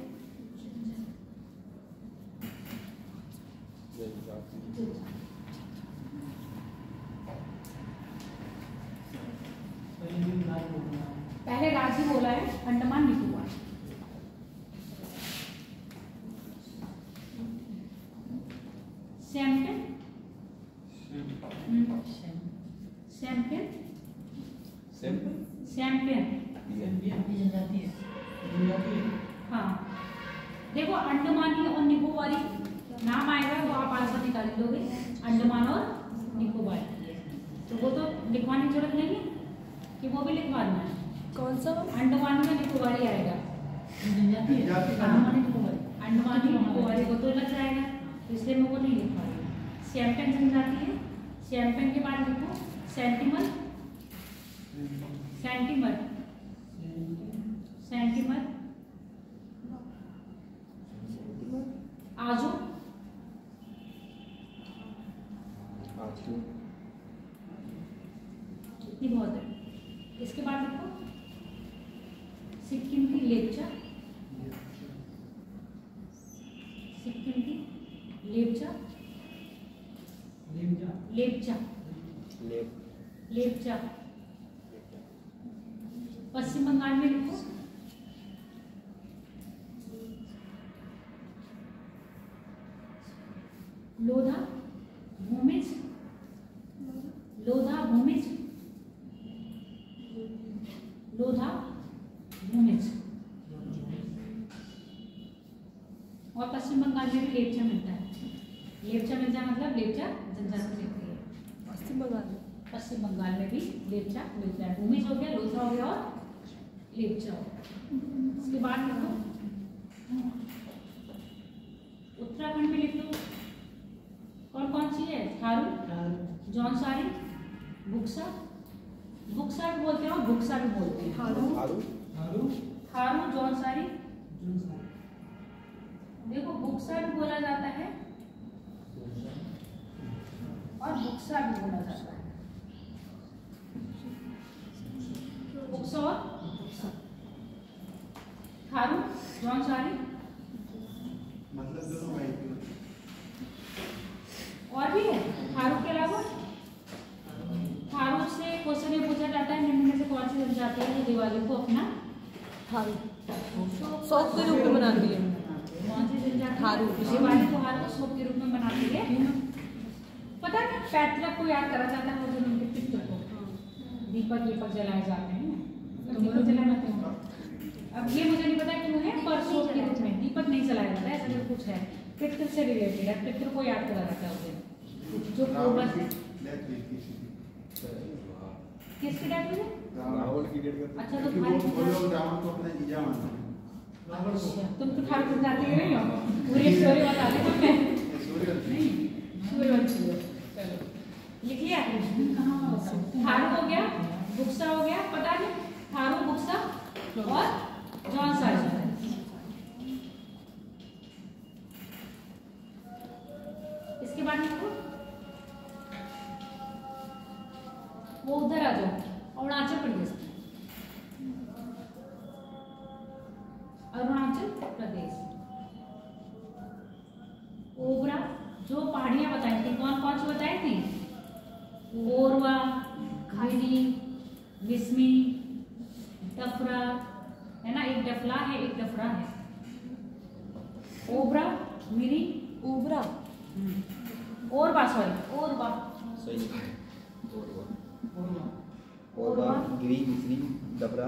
पहले राज्य बोला है अंडमान निकोबार। सैम्पन, सैम्पन, सैम्पन। हाँ, देखो अंडमानी और निकोबारी नाम आएगा तो आप आंसर निकाल लोगे, अंडमान और निकोबारी। तो वो तो लिखवाने की जरूरत नहीं है कि वो भी लिखवाना है। कौन सा? अंडमान में निकोबारी आएगा, अंडमानी निकोबारी वो तो लग जाएगा, इसलिए मैं वो नहीं लिखवा रही। सैम्पन जनजाति है। सैम्पन के बाद लिखो सेंटिनल, सेंटीमर, सेंटीमर, आजू, इतनी बहुत है। इसके बाद देखो सिक्किम की लेप्चा, सिक्किम की लेप्चा, लेप्चा, लेप्चा। पश्चिम बंगाल में लिखो लोधा भूमिज, लोधा भूमिज, लोधा भूमिज। और पश्चिम बंगाल में भी लेप्चा मिलता है। लेप्चा मिलता है मतलब लेप्चा जनजाति मिलती है पश्चिम बंगाल में। पश्चिम बंगाल में भी लेप्चा मिलता है। भूमिज हो गया, लोधा हो गया और लेप्चा हो गया। इसके बाद लिखो उत्तराखंड में लिख लो कौन कौन सी है। थारू, जौनसारी, बुक्सा, बुक्सा भी बोलते हैं और बुक्सा भी बोलते हैं। थारू, जौनसारी, देखो बुक्सा भी बोला जाता है और बुक्सा भी बोला जाता है। बुक्सा और थारू, जौनसारी, मतलब दोनों भाई और भी है। थारू के अलावा थारू से क्वेश्चन ये पूछा जाता है निम्न में से कौन सी जनजाति है जो दिवाली को अपना थारू शौक के रूप में मनाती है। कौन सी जनजाति थारू। दिवाली त्योहार को शौक के रूप में मनाती है। पता है पैतृक को याद करा जाता है वो जो उनके पितृ को दीपक दीपक जलाए जाते हैं तो दीपक जलाना क्यों। अब ये मुझे नहीं पता क्यों है पर शौक के रूप में दीपक नहीं जलाया जाता है ऐसा जो कुछ है। पितृ से रिलेटेड है, पितृ को याद करा जाता है उस दिन जो पूर्वज। किसकी डेट हुई? रावण की डेट करते अच्छा, तो क्योंकि भाई वो लोग रावण को अपना जीजा मानते हैं। अच्छा, तुम तो थारू जाती नहीं हो पूरी स्टोरी बता दे तुम्हें। नहीं सूर्यवंशी हो। चलो लिख लिया। थारू हो गया, बुक्सा हो गया, पता नहीं थारू, बुक्सा और जौनसारी। इसके बाद लिखो वो उधर आ जाओ अरुणाचल प्रदेश, अरुणाचल प्रदेश। ओबरा जो पहाड़ियां बताई थी कौन कौन सी बताई थी? ओरवा, खाली, विस्मी, डफरा है ना, एक डफला है एक डफरा है। ओबरा, मिरी, उबरा, ओरवा सॉरी ओरवा, सही और गिरी मिश्री डबरा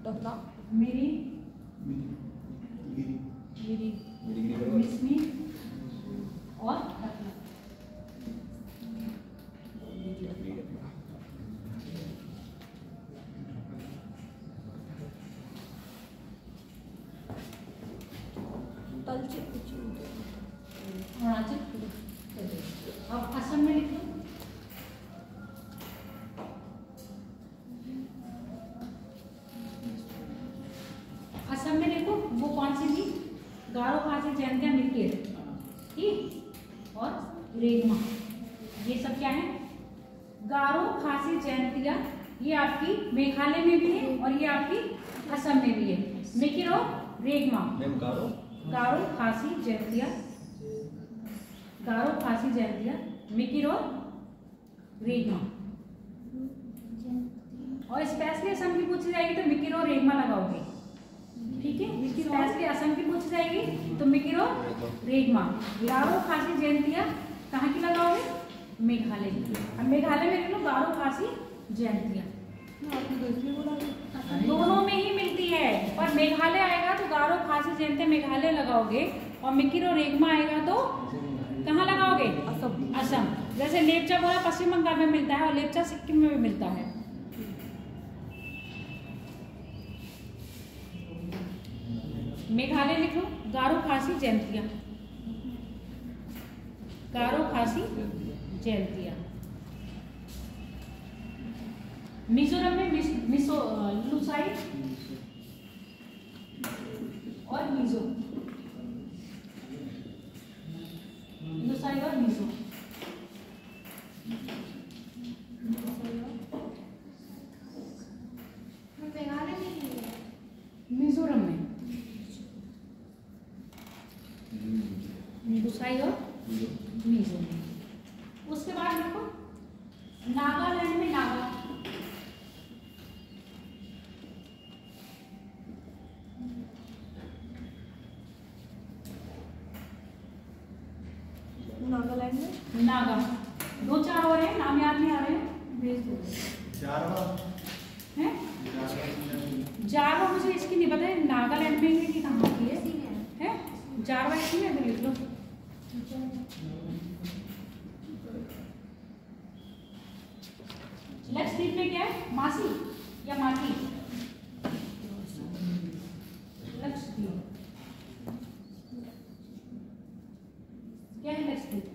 डफला, मिरी, गिरी मिरी, गिरी बराबर मिस्मी और डफला। तलचे अरुणाचल प्रदेश। अब असम में लिखो असम में देखो वो कौन सी थी? गारो, खासी, जैंतिया, मिकिर, ठीक और रेगमा। ये सब क्या है? गारो, खासी, जैंतिया ये आपकी मेघालय में भी है और ये आपकी असम में भी है। मिकिर और रेगमा। मैम गारो गारो, खासी, जैंतिया, गारो, खासी, जैंतिया, मिकिर और रेगमा। और स्पेशली असम की पूछी जाएगी तो मिकिर और रेगमा लगाओगे, ठीक है। स्पेशली असम की पूछी जाएगी तो मिकिर और रेगमा। गारो, खासी, जैंतिया कहाँ की लगाओगे? मेघालय की। अब मेघालय में लिख लो गारो, खासी, जैंतिया। दोनों में ही मिलती है पर मेघालय आएगा तो गारो, खासी, जैंतिया मेघालय लगाओगे और मिकिर और रेगमा आएगा तो कहाँ लगाओगे? असम। असम। जैसे लेप्चा बोला पश्चिम बंगाल में मिलता है और लेप्चा सिक्किम में भी मिलता है। मेघालय लिख लो गारो, खासी, जैंतिया, गारो, खासी, जैंतिया। मिजोरम में लुसाई और मिजो, लुसाई और मिजो। मेघालय में नहीं है। मिजोरम में लुसाई और मिजो में। उसके बाद देखो नागालैंड में नागा, नागालैंड में नागा। 2-4 और हैं, नाम याद नहीं आ रहे हैं, भेज दो। जारवा हैं जारवा, मुझे इसकी नहीं पता है नागालैंड में है कि कहाँ की है। इसी में है। हैं जारवा इसी में है, लिख लो। लक्षद्वीप में क्या है, मासी या माटी? लक्षद्वीप क्या है लक्षद्वीप?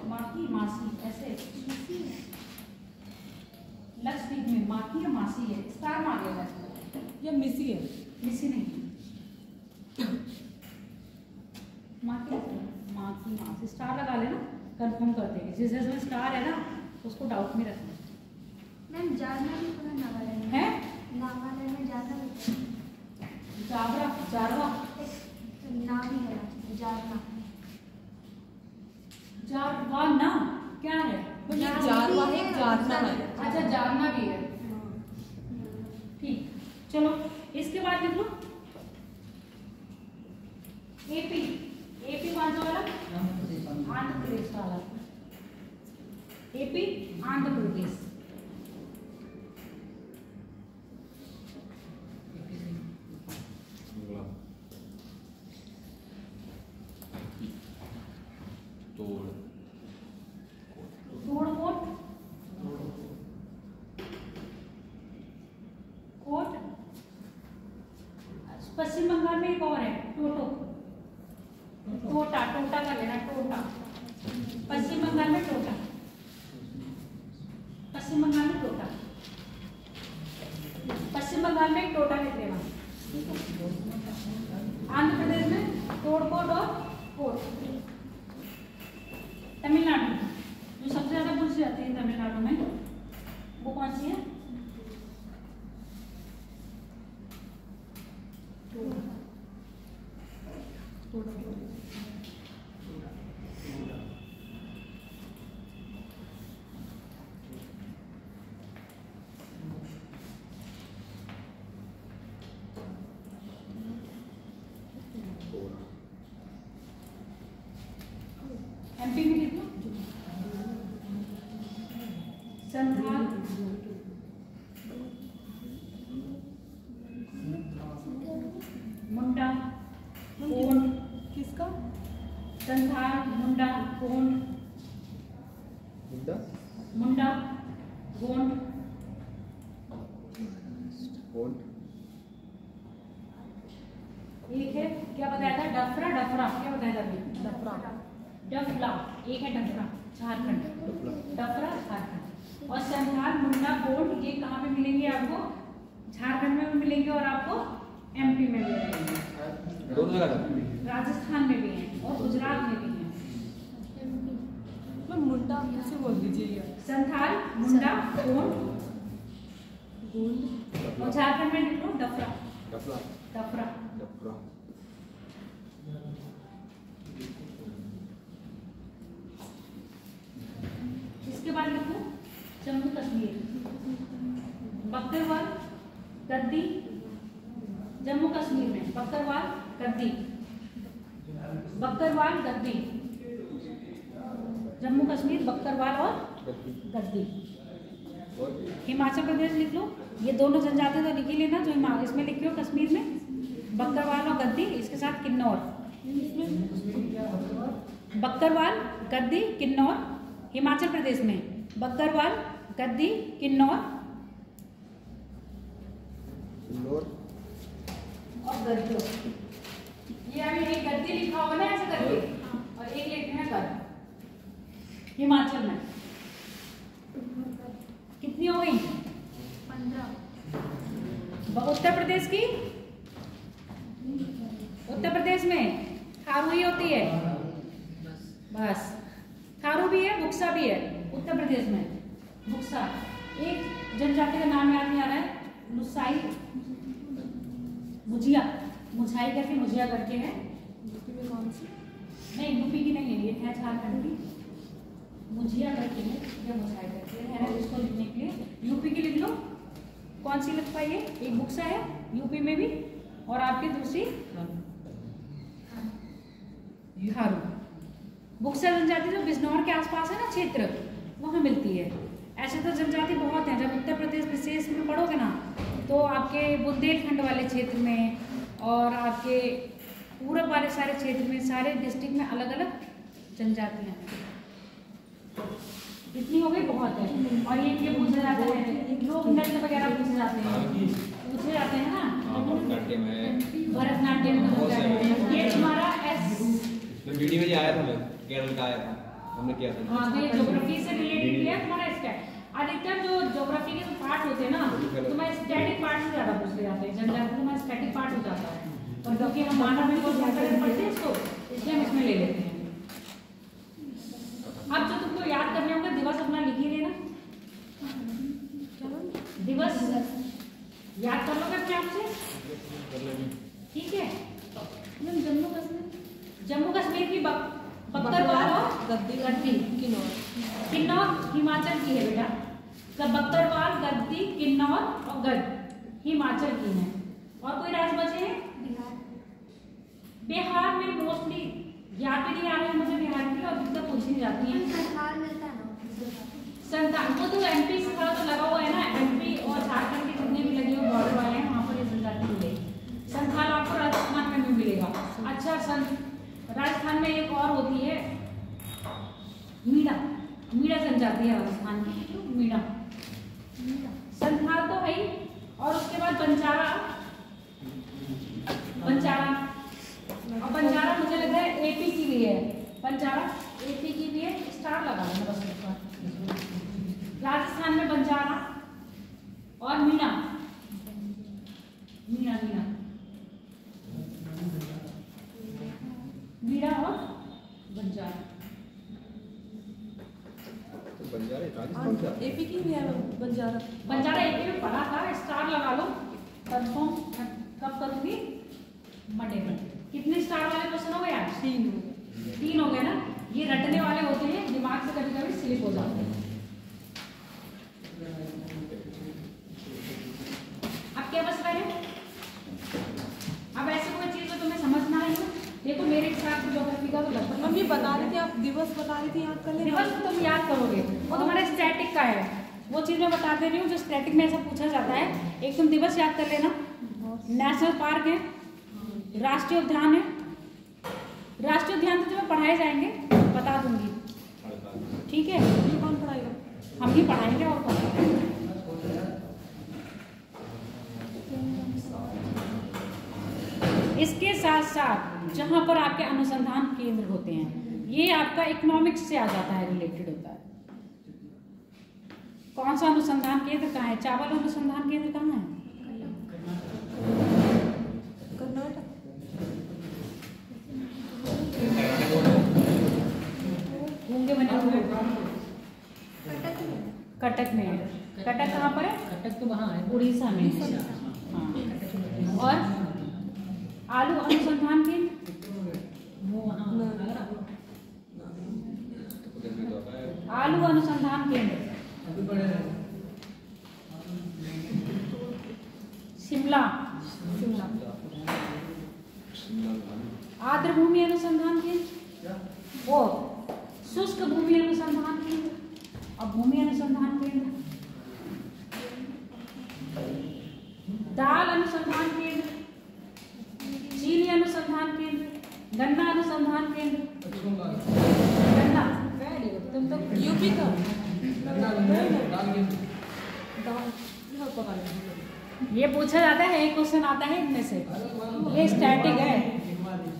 माटी मासी ऐसे। लक्षद्वीप में माटी या मासी है, स्टार मांगेगा या मिसी है? मिसी नहीं, माटी माटी मासी स्टार लगा लेना, कंफर्म कर देंगे। जिसमें स्टार है ना उसको डाउट में रखना मैम जारना भी पूरा नागालैंड में है। नागालैंड में जारना भी जावरा जारवा नाम ही है जारना। जारवा ना क्या है? ये जारवा है, जारना है। अच्छा जारना भी है, ठीक। चलो इसके बाद लिख लो एपी। एपी कौन सा वाला? आंध्र प्रदेश वाला। एपी आंध्र प्रदेश। तोड़ कोट कोट। पश्चिम बंगाल में एक और है टोटो, टोटा टोटा कर लेना, टोटा। पश्चिम बंगाल में टोटा, पश्चिम बंगाल में टोटा, पश्चिम बंगाल में एक टोटा लिख लेना। आंध्र प्रदेश में तोड़कोट और कोट। तमिलनाडु जो सबसे ज्यादा पूछी जाती है तमिलनाडु में वो कौन सी है? एमपी में लिख लो संथाल, मुंडा, कोंड। किसका? संथाल, मुंडा, कोंड, मुंडा मुंडा, गोंड। कोंड एक है क्या बताया था? डफरा। डफरा क्या बताया था अभी? डफरा। डफला एक है डफरा, झारखंड। डफला डफरा झारखंड। और संथाल, मुंडा, गोंड ये कहाँ पे मिलेंगे आपको? झारखंड में भी मिलेंगे और आपको एमपी में भी मिलेंगे, दोनों जगह था। राजस्थान में भी हैं और गुजरात में भी हैं। मैं मुंडा से बोल दीजिए। संथाल, मुंडा, गोंड गोंड और झारखंड में लिख लो डफरा। डफला डफरा। डफरा इसके बाद लिखो जम्मू कश्मीर, बकरवाल, गद्दी। जम्मू कश्मीर में बकरवाल, गद्दी, बकरवाल, गद्दी। जम्मू कश्मीर बकरवाल और गद्दी। और हिमाचल प्रदेश लिख लो, ये दोनों जनजाति तो लिख ही लेना जो इसमें लिखी हो कश्मीर में, बकरवाल और गद्दी। इसके साथ किन्नौर, बकरवाल, गद्दी, किन्नौर। हिमाचल प्रदेश में बकरवाल, गद्दी, किन्नौर इंदौर और गद्दी। ये अभी एक गद्दी लिखा होगा ना ऐसे करके, और एक लिखना है गद्दी। हिमाचल में कितनी हो गई? प्रदेश की, उत्तर प्रदेश में थारू ही होती है बस। थारू भी है, बुक्सा भी है उत्तर प्रदेश में। बुक्सा एक जनजाति का नाम याद नहीं आ रहा है, लुसाई मुझिया, मुझाई करके मुझिया करके है। यूपी में कौन सी? नहीं यूपी की नहीं है, ये है झारखंड की। मुझिया करके है या मुझाई करके है ना, इसको लिखने के लिए यूपी की लिख लो। कौन सी लिख पाइए? एक बुक्सा है यूपी में भी, और आपकी दूसरी थारू। बुक्सा जनजाति जो बिजनौर के आसपास है ना क्षेत्र, वहाँ मिलती है। ऐसे तो जनजाति बहुत हैं, जब उत्तर प्रदेश विशेष में पढ़ोगे ना तो आपके बुंदेलखंड वाले क्षेत्र में और आपके पूरब वाले सारे क्षेत्र में, सारे डिस्ट्रिक्ट में अलग अलग जनजातियाँ हैं। इतनी हो गई बहुत है। और ये पूछा जाता है, लोक नृत्य वगैरह पूछे जाते हैं ना। भरतनाट्यम है, भरतनाट्यम ये तुम्हारा वीडियो में आया था, मैं केरल का आया था, हमने किया था। हाँ, ये ज्योग्राफी से रिलेटेड किया तुम्हारा इसका। अधिकतर जो ज्योग्राफी के पार्ट होते हैं ना, तुम्हारे स्टैटिक पार्ट से ज्यादा पूछे जाते हैं। जनजाति तुम्हारा स्टैटिक पार्ट हो जाता है, और क्योंकि हम मानव में बहुत ज्यादा पढ़ते हैं इसको, इसलिए हम इसमें ले लेते हैं। अब जो तुमको याद करने होगा, दिवस अपना लिख ही लेना। दिवस याद कर लोगे अपने आप से, ठीक है। जम्मू कश्मीर की बख्तरवाल और गद्दी किन्नौर हिमाचल की है बेटा। बख्तरवाल, गद्दी, किन्नौर और गढ़ हिमाचल की है। और कोई राज्य बचे हैं? बिहार में मोस्टली याद भी नहीं आ रहे हैं मुझे बिहार की, और दिक्कत पूछी जाती है। संथाल मिलता है ना, संथाल वो तो एमपी से थोड़ा तो लगा हुआ है ना, एमपी और झारखंड के जितने भी लगे हुए बॉर्डर वाले हैं वहाँ पर ये जनजाति मिलेगी। संथाल आपको राजस्थान में भी मिलेगा। अच्छा, राजस्थान में एक और होती है मीणा, मीणा जनजाति है राजस्थान की, मीणा। संथाल तो है ही, और उसके बाद बंजारा, और बंजारा मुझे लग रहा है एपी की भी है। बंजारा एपी की भी है, स्टार लगा देना बस ऊपर। राजस्थान में बंजारा और मीणा, मीणा और बंजारा। तो बंजारा राजस्थान से एपी की भी है बंजारा। बंजारा एपी में पढ़ा था, स्टार लगा लो। कंफर्म कब करूंगी? मंडे में। कितने स्टार वाले क्वेश्चन हो गए आज? 3 हो गए ना। ये रटने वाले होते हैं, दिमाग से कभी कभी स्लिप हो जाते हैं। अब क्या बस रहे? अब ऐसे कोई चीज जो तुम्हें समझना है, देखो मेरे हिसाब से ज्योग्राफी का तो लगभग हम ये बता रही थी, आप दिवस बता रही थी, याद कर लेना। दिवस तुम याद करोगे, वो तुम्हारा स्टैटिक का है। वो चीज मैं बता दे रही हूँ जो स्टैटिक में ऐसा पूछा जाता है। एक तुम दिवस याद कर लेना। नेशनल पार्क है, राष्ट्रीय उद्यान है। राष्ट्रीय उद्यान तो तुम्हें पढ़ाए जाएंगे, बता दूंगी, ठीक है। ये कौन पढ़ाएगा? हम ही पढ़ाएंगे और कौन। इसके साथ साथ जहां पर आपके अनुसंधान केंद्र होते हैं, ये आपका इकोनॉमिक्स से आ जाता है, रिलेटेड होता है। कौन सा अनुसंधान केंद्र कहाँ है? चावल अनुसंधान केंद्र कहाँ है? कर्नाटक। घूंगे बने हुए कटक में है। कटक कहाँ पर है? कटक तो वहाँ है, उड़ीसा में। हाँ। और आलू अनुसंधान केंद्र वो वहाँ आलू अनुसंधान केंद्र शिमला। आर्द्र भूमि अनुसंधान केंद्र, वो शुष्क भूमि अनुसंधान केंद्र और भूमि अनुसंधान केंद्र, दाल अनुसंधान केंद्र, चीनी अनुसंधान केंद्र, गन्ना अनुसंधान केंद्र। गन्ना तुम तो यूपी का ये पूछा जाता है, एक क्वेश्चन आता है इनमें से। ये स्टैटिक है,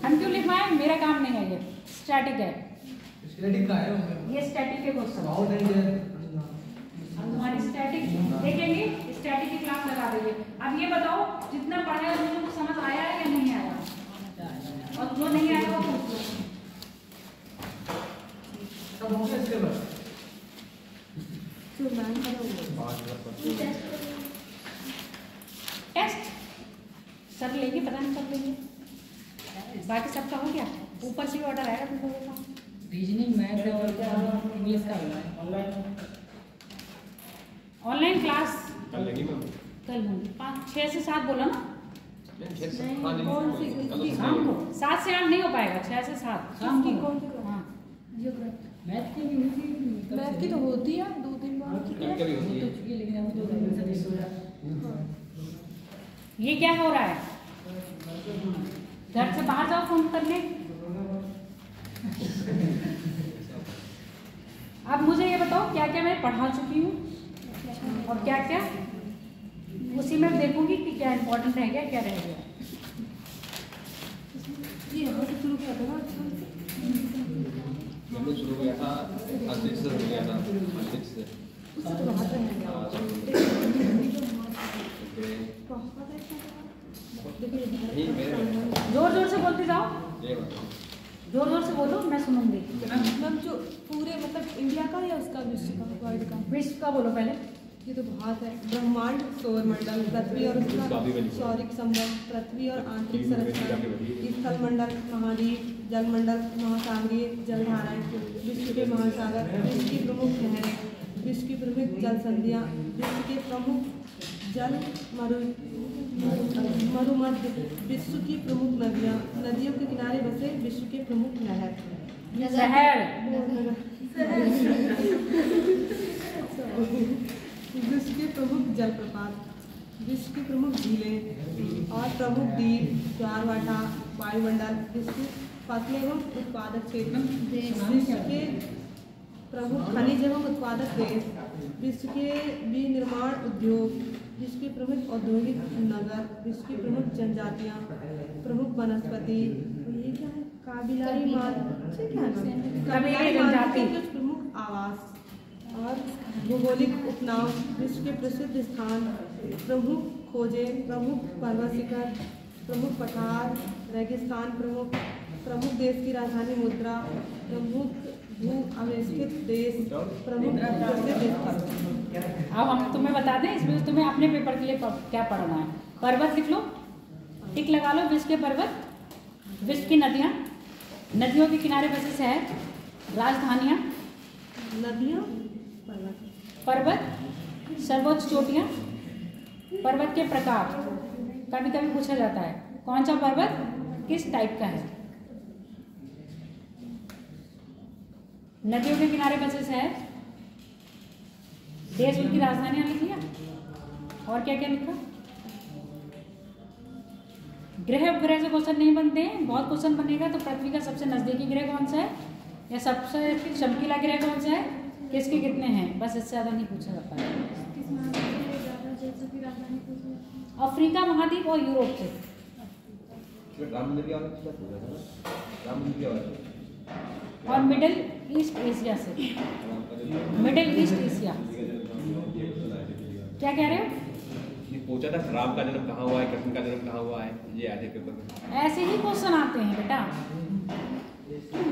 हम क्यों लिखवाएं? मेरा काम नहीं है, ये स्टैटिक है। ये स्टैटिक के क्वेश्चन। हम तुम्हारी स्टैटिक देखेंगे, स्टैटिक की क्लास लगा देंगे। अब ये बताओ जितना पढ़ा है तुम लोग को समझ आया है या नहीं आया, और जो नहीं आया वो पूछ लो। टेस्ट सर लेंगे, पता नहीं कब लेंगे, बाकी सबका हो गया, ऊपर से ऑर्डर आएगा तुम लोगों का। रीजनिंग, मैथ और इंग्लिश का ऑनलाइन क्लास कल लगी मैम, कल होंगी 6 से 7 बोला ना, कौन सी शाम को 7 से 8 नहीं हो पाएगा, 6 से 7 शाम को। कौन सी हाँ मैथ की भी होती मैथ की तो होती है 2-3 बार। कभी कभी होती है। है, लेकिन हम तो दिन से नहीं। ये क्या हो रहा है, घर से बाहर जाओ फोन करने। अब मुझे ये बताओ क्या क्या मैं पढ़ा चुकी हूँ और क्या क्या उसी में देखूंगी कि क्या इंपॉर्टेंट रह गया क्या रह गया। ये यहाँ से शुरू किया था ना, हमने शुरू किया था अंतरिक्ष से, शुरू किया था अंतरिक्ष से। उससे तो बाहर रहेंगे। हाँ, यही मेरे जोर जोर से बोलते जाओ, ये बात। जोर जोर से बोलो, मैं सुनूंगी। मैम जो पूरे मतलब इंडिया का या उसका विश्व का, वर्ल्ड का? विश्व का बोलो पहले। ये तो बहुत है। ब्रह्मांड, सौरमंडल, पृथ्वी और उसका सौरिक संबंध, पृथ्वी और आंतरिक संरचना, स्थल मंडल, महाद्वीप, जलमंडल, महासागरीय जलधाराएं, विश्व के महासागर, विश्व की प्रमुख नहरें, विश्व की प्रमुख जल संधियाँ, विश्व के प्रमुख जल मरुमध्य, विश्व की प्रमुख नदियाँ, नदियों के किनारे बसे विश्व के प्रमुख नहर, विश्व के प्रमुख जलप्रपात, विश्व की प्रमुख झीलें और प्रमुख द्वीप, ज्वारभाटा, वायुमंडल, विश्व के फसलें एवं उत्पादक क्षेत्र, विश्व के प्रमुख खनिज एवं उत्पादक देश, विश्व के विनिर्माण उद्योग, विश्व के प्रमुख औद्योगिक नगर, विश्व की प्रमुख जनजातियाँ, प्रमुख वनस्पति, ये क्या है, काबिलाई जनजाति, कुछ प्रमुख आवास और भौगोलिक उपनाम, विश्व के प्रसिद्ध स्थान, प्रमुख खोजें, प्रमुख पर्वत शिखर, प्रमुख पठार, रेगिस्तान, प्रमुख देश की राजधानी मुद्रा, प्रमुख भू अवस्थित देश, प्रमुख प्रसिद्ध स्थल। अब हम तुम्हें बता दें, इसमें तुम्हें अपने पेपर के लिए क्या पढ़ना है। पर्वत लिख लो, टिक लगा लो, विश्व के पर्वत, विश्व की नदियाँ, नदियों के किनारे बसे शहर, राजधानियाँ, नदियाँ, पर्वत, सर्वोच्च चोटियाँ, पर्वत के प्रकार, कभी कभी पूछा जाता है कौन सा पर्वत किस टाइप का है, नदियों के किनारे बसे शहर, देश उनकी राजधानियां लिख लिया, और क्या क्या लिखा। ग्रह उपग्रह से क्वेश्चन नहीं बनते हैं, बहुत क्वेश्चन बनेगा तो पृथ्वी का सबसे नजदीकी ग्रह कौन सा है, या सबसे चमकीला ग्रह कौन सा है, किसके कितने हैं, बस इससे ज़्यादा नहीं पूछा जाता है। अफ्रीका महाद्वीप और यूरोप से। राम मंदिर की राम मंदिर की और मिडिल ईस्ट एशिया से, मिडिल ईस्ट एशिया। क्या कह रहे हो? ये पूछा था राम का जन्म कहाँ हुआ है, कृष्ण का जन्म कहाँ हुआ है, ये आधे पेपर में ऐसे ही क्वेश्चन आते हैं बेटा।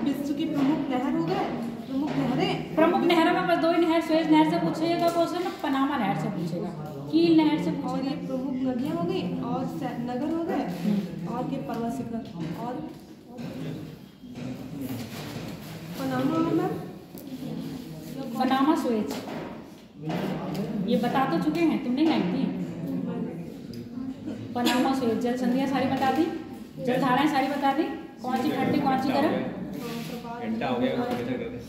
विश्व की प्रमुख नहर हो गए, प्रमुख नहरें, प्रमुख नहरों में बस 2 ही नहर, सुएज नहर से पूछेगा क्वेश्चन, पनामा नहर से पूछेगा, कील नहर से और पूछेगा। ये प्रमुख नदियाँ हो गई और नगर हो गए, और के पर्वत शिखर, और पनामा में पनामा सुएज, ये बता तो चुके हैं, तुम नहीं आई थी। पनामा सुएज, जल संधियाँ सारी बता दी, जलधाराएं सारी बता दी, कौन सी ठंडी कौन सी गर्म। घंटा हो गया, उसको मेजर कर दे,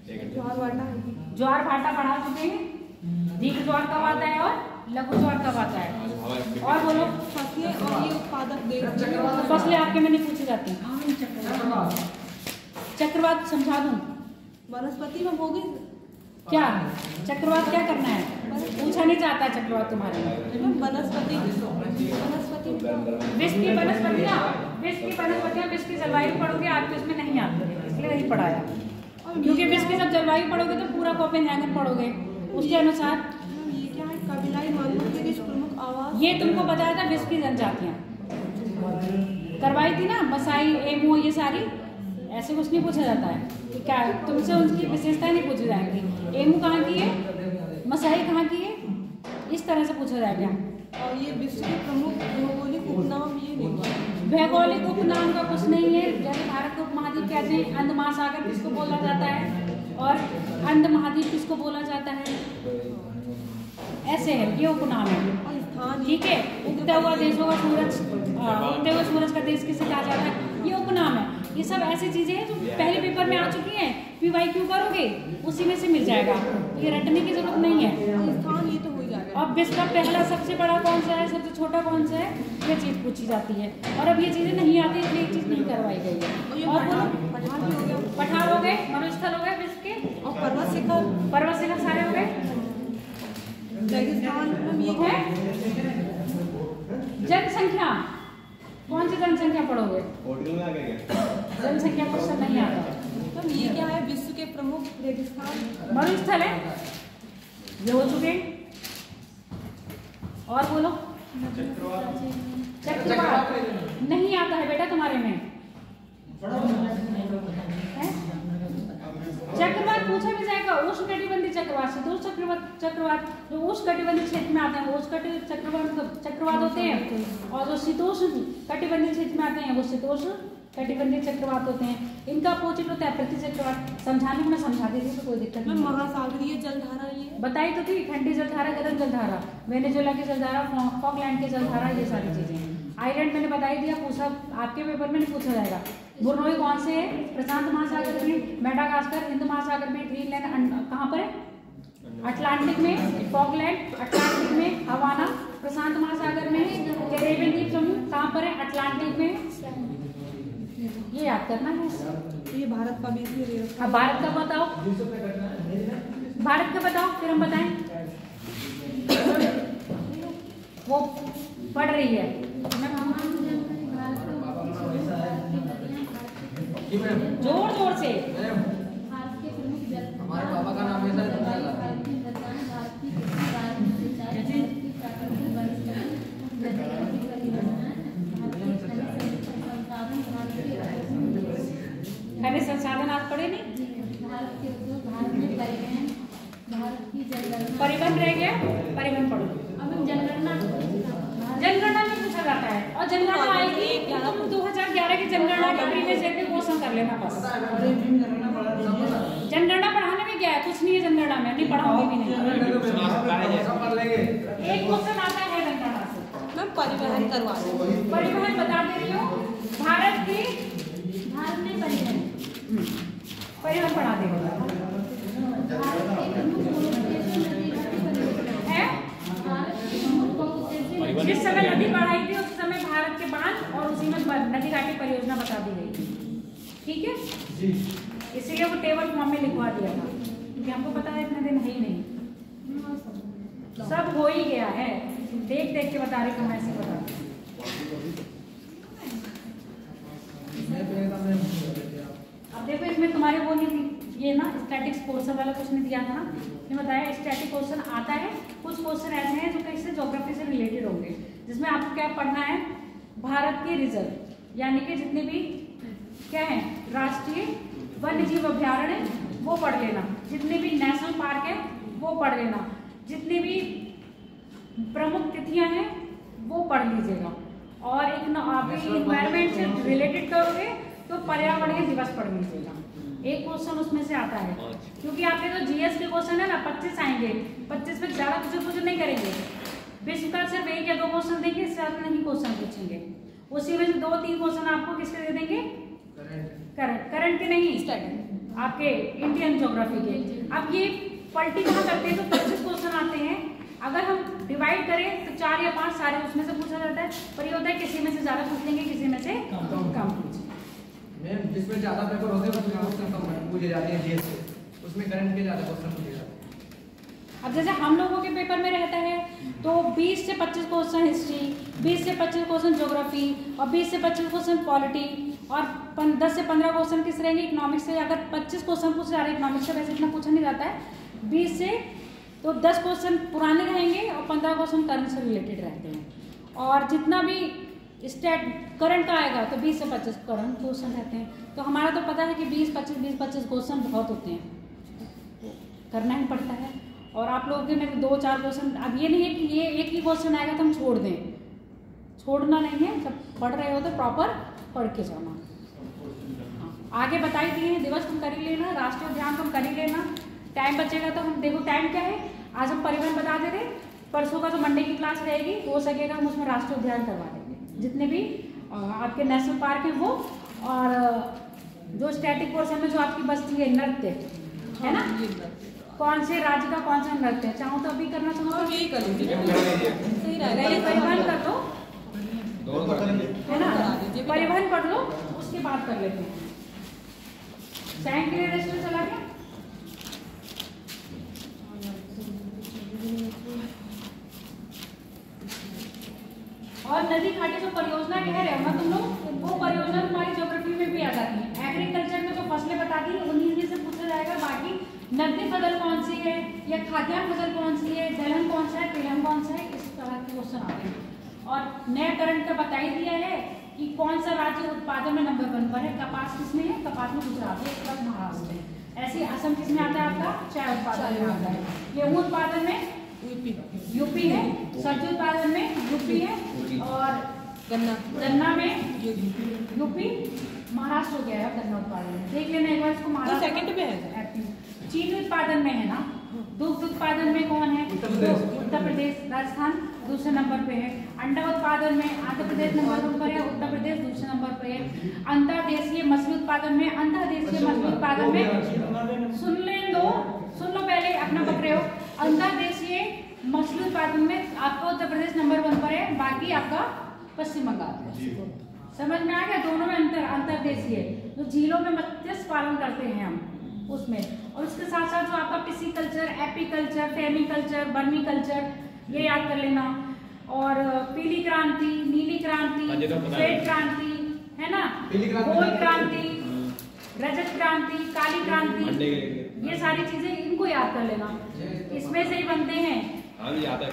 1 घंटा। ज्वार भाटा पढ़ा चुके हैं, दीर्घ ज्वार कब आता है और लघु ज्वार कब आता है, और बोलो। फसलें और ये उत्पादक देश, फसलें आपके में नहीं पूछी जाती। चक्रवात समझा दूं वनस्पति में होगी क्या, चक्रवात क्या करना है, पूछा नहीं जाता चक्रवात तुम्हारे में। वनस्पति विश्व की वनस्पतियाँ, विश्व की जलवायु पढ़ोगे, आपके उसमें नहीं आती, इसलिए नहीं पढ़ाया, क्योंकि विश्व की जब जलवायु पढ़ोगे तो पूरा कोपेनहेगन पढ़ोगे, उसके अनुसार। ये क्या है, कबीलाई मानवों के बीच प्रमुख आवाज ये तुमको बताया था विश्व की जनजातियां करवाई थी ना, मसाई, एमो, ये सारी। ऐसे कुछ नहीं पूछा जाता है कि क्या तुमसे उनकी विशेषताएं नहीं पूछी जाएंगी। एमो कहाँ की है, मसाई कहाँ की है, इस तरह से पूछा जाएगा। और ये विश्व के प्रमुख भौगोलिक उपनाम ये नहीं। भौगोलिक उपनाम का कुछ नहीं है। जैसे भारत को उपमहाद्वीप कहते हैं, अंध महासागर किसको बोला जाता है, और अंध महाद्वीप किसको बोला जाता है, ऐसे है, ये उपनाम है। और स्थान ठीक है। उगता हुआ देशों का सूरज, उगते हुए सूरज का देश किसे कहा जाता है, ये उपनाम है। ये सब ऐसी चीजें हैं जो पहले पेपर में आ चुकी हैं। PYQ करोगे उसी में से मिल जाएगा, ये रटने की जरूरत नहीं है। स्थान ये तो हो जाएगा। अब विश्व का पहला सबसे बड़ा कौन सा है, सबसे छोटा कौन सा है, ये चीज पूछी जाती है। और अब ये चीजें नहीं आती, इसलिए एक चीज नहीं करवाई गई है। और बोलो, पठार भी हो गया, पठार हो गए, मरुस्थल हो गए विश्व के, और पर्वत शिखर सारे हो गए। रेगिस्तान में ये है जनसंख्या, कौन सी जनसंख्या पढ़ोगे, जनसंख्या क्वेश्चन नहीं आता। तो ये क्या है, विश्व के प्रमुख रेगिस्तान मरुस्थल है, ये हो चुके। और बोलो, चक्रवात नहीं आता है बेटा तुम्हारे में, है? चक्रवात पूछा भी जाएगा। उष्णकटिबंधीय चक्रवात, शीतोष्ण चक्रवात जो उष्णकटिबंधीय क्षेत्र में आते हैं वो उष्णकटिबंधीय चक्रवात होते हैं, और जो शीतोष्ण कटिबंधीय क्षेत्र में आते हैं वो शीतोष्ण कटिबंधीय चक्रवात होते हैं। इनका अपोजिट होता है प्रति चक्रवात। समझाने में मैं समझा दी थी तो कोई दिक्कत नहीं। महासागरीय जलधारा ये बताई तो थी, ठंडी जलधारा, गर्म जलधारा, वेनेजुएला की जलधारा, फॉकलैंड की जलधारा, ये सारी चीजें। आइलैंड मैंने बताई दिया, पूछा आपके पेपर में नहीं पूछा जाएगा। बुरनोई कौन से है, प्रशांत महासागर में, मेडागास्कर हिंद महासागर में, ग्रीनलैंड कहाँ पर है, अटलांटिक में, फॉकलैंड अटलांटिक में, हवाना प्रशांत महासागर में, कैरेबियन द्वीप समूह कहाँ पर है, अटलांटिक में। ये याद करना है। ये भारत का भी इसलिए अब भारत का बताओ, भारत का बताओ, फिर हम बताएं। वो पढ़ रही है, जोर जोर से। हमारे पापा का नाम है खनिज संसाधन आप पढ़े नहीं, परिवहन रह गया, परिवहन पढ़ो। जनगणना में पूछा जाता है, और जनगणना आएगी तुम 2011 की जनगणना के प्रीवियस ईयर के क्वेश्चन कर लेना बस। जनगणना पढ़ाने में क्या है, कुछ नहीं है जनगणना में, नहीं पढ़ाऊंगी भी नहीं। एक क्वेश्चन आता है जनगणना से। मैं परिवहन करवा दूँ। परिवहन बता दे रही हूँ, भारत में परिवहन पढ़ा देगा है। जिस समय नदी बढ़ाई थी उस समय भारत के बांध और उसी में नदी घाटी परियोजना बता दी गई थी। ठीक है, इसीलिए वो टेबल फॉर्म में लिखवा दिया था, क्योंकि हमको पता है इतने दिन है ही नहीं, सब हो ही गया है। देख देख के बता रही हूँ, ऐसे बता। अब देखो इसमें तुम्हारे वो नहीं थी, ये ना स्टैटिक्स पोर्शन वाला क्वेश्चन दिया था ना, मैंने बताया स्टैटिक क्वेश्चन आता है। कुछ क्वेश्चन ऐसे हैं जो कैसे ज्योग्राफी से रिलेटेड होंगे, जिसमें आपको क्या पढ़ना है, भारत के रिजर्व यानी कि जितने भी क्या है राष्ट्रीय वन्य जीव अभ्यारण्य वो पढ़ लेना, जितने भी नेशनल पार्क है वो पढ़ लेना, जितनी भी प्रमुख तिथियां हैं वो पढ़ लीजिएगा। और एक आप इन्वायरमेंट से रिलेटेड करोगे तो पर्यावरणीय दिवस पढ़ लीजिएगा। एक क्वेश्चन उसमें से आता है, क्योंकि आपके जो जीएस के क्वेश्चन है ना 25 आएंगे, 25 में ज्यादा कुछ नहीं करेंगे। विश्व का सिर्फ 1 या 2 क्वेश्चन देंगे, इससे ज्यादा नहीं क्वेश्चन पूछेंगे। उसी में से 2-3 क्वेश्चन आपको किसके दे देंगे, करंट के नहीं, आपके इंडियन ज्योग्राफी के। अब ये पलटी कहाँ करते हैं तो 25 क्वेश्चन आते हैं, अगर हम डिवाइड करें तो 4 या 5 सारे उसमें से पूछा जाता है, पर ये होता है किसी में से ज्यादा पूछ लेंगे, किसी में से कम पूछेंगे। जिसमें ज्यादा पेपर होते हैं उसमें कम पूछे जाते हैं जीएस से, उसमें करंट के ज्यादा क्वेश्चन पूछे जाते हैं। अब जैसे हम लोगों के पेपर में रहता है तो 20 से 25 क्वेश्चन हिस्ट्री, 20 से 25 क्वेश्चन ज्योग्राफी, और 20 से 25 क्वेश्चन पॉलिटी, और 10 से 15 क्वेश्चन किस रहेंगे इकोनॉमिक्स से। अगर 25 क्वेश्चन पूछे जा रहे हैं इकोनॉमिक्स से, वैसे इतना पूछा नहीं जाता है, 20 से तो 10 क्वेश्चन पुराने रहेंगे और 15 क्वेश्चन करंट से रिलेटेड रहते हैं। और जितना भी स्टेट करंट का आएगा तो 20 से 25 करंट क्वेश्चन रहते हैं। तो हमारा तो पता है कि 20-25 क्वेश्चन बहुत होते हैं, तो करना ही पड़ता है। और आप लोगों के में 2-4 क्वेश्चन, अब ये नहीं है कि ये एक ही क्वेश्चन आएगा तो हम छोड़ दें, छोड़ना नहीं है। जब पढ़ रहे हो तो प्रॉपर पढ़ के जाना। आगे बताई दिए हैं, दिवस तुम कर ही लेना, राष्ट्रीय उद्यान तुम कर ही लेना। टाइम बचेगा तो हम देखो टाइम क्या है, आज हम परिवहन बता दे रहे, परसों का जो मंडे की क्लास रहेगी हो सकेगा हम उसमें राष्ट्रीय उद्यान करवा देंगे, जितने भी आपके नेशनल पार्क हैं वो, और जो स्टैटिक पोर्शन में जो आपकी बस्ती है नृत्य है ना, कौन से राज्य का कौन सा नृत्य है, चाहो तो अभी करना चाहो तो यही कर लीजिए, सही रहेगा। परिवहन कर दो है ना, परिवहन पढ़ लो, उसके बाद कर लेते हैं। चाय के लिए रेस्टोरेंट चला गया। और नदी घाटी जो परियोजना कह रहे हो ना तुम लोग, वो परियोजना तुम्हारी ज्योग्राफी में भी आ जाती है। एग्रीकल्चर में जो फसलें बता दी उन्हीं में से पूछा जाएगा। बाकी नकदी फसल कौन सी है या खाद्यान्न फसल कौन सी है, दलहन कौन सा है, तिलहन कौन सा है, इस तरह के क्वेश्चन आते हैं। और नया करंट का बता ही दिया है कि कौन सा राज्य उत्पादन में नंबर 1 पर है। कपास किसमें है, कपास में गुजरात है, उसके बाद महाराष्ट्र है। ऐसे असम किसमें आता है आपका, चाय उत्पादन में आता है। गेहूं उत्पादन में यूपी है, सब्जी उत्पादन में यूपी है, और गन्ना में यूपी, महाराष्ट्र हो गया है गन्ना उत्पादन में। देख लेना एक बार इसको, महाराष्ट्र सेकंड पे है। चीनी उत्पादन में है ना, दुग्ध उत्पादन में कौन है, उत्तर प्रदेश, राजस्थान दूसरे नंबर पे है। अंडा उत्पादन में आंध्र प्रदेश नंबर 1 पर है, उत्तर प्रदेश दूसरे नंबर पे है। अंतर्देशीय मछली उत्पादन में, अंतर्देशीय मछली उत्पादन में सुन लो पहले, अपना पकड़े हो। अंतर्देशीय मछली उत्पादन में आपका उत्तर प्रदेश नंबर 1 पर है, बाकी आपका पश्चिम बंगाल है। समझ में आ गया, दोनों में अंतर्देशीय जो झीलों में मत्स्य पालन करते हैं हम उसमें। और उसके साथ साथ जो आपका पिसिकल्चर, एपीकल्चर, टेमीकल्चर, बर्मीकल्चर, ये याद कर लेना। और पीली क्रांति, नीली क्रांति, श्वेत क्रांति है ना, गोल क्रांति, रजत क्रांति, काली क्रांति, ये सारी चीजें इनको याद कर लेना, इसमें से ही बनते हैं। आता है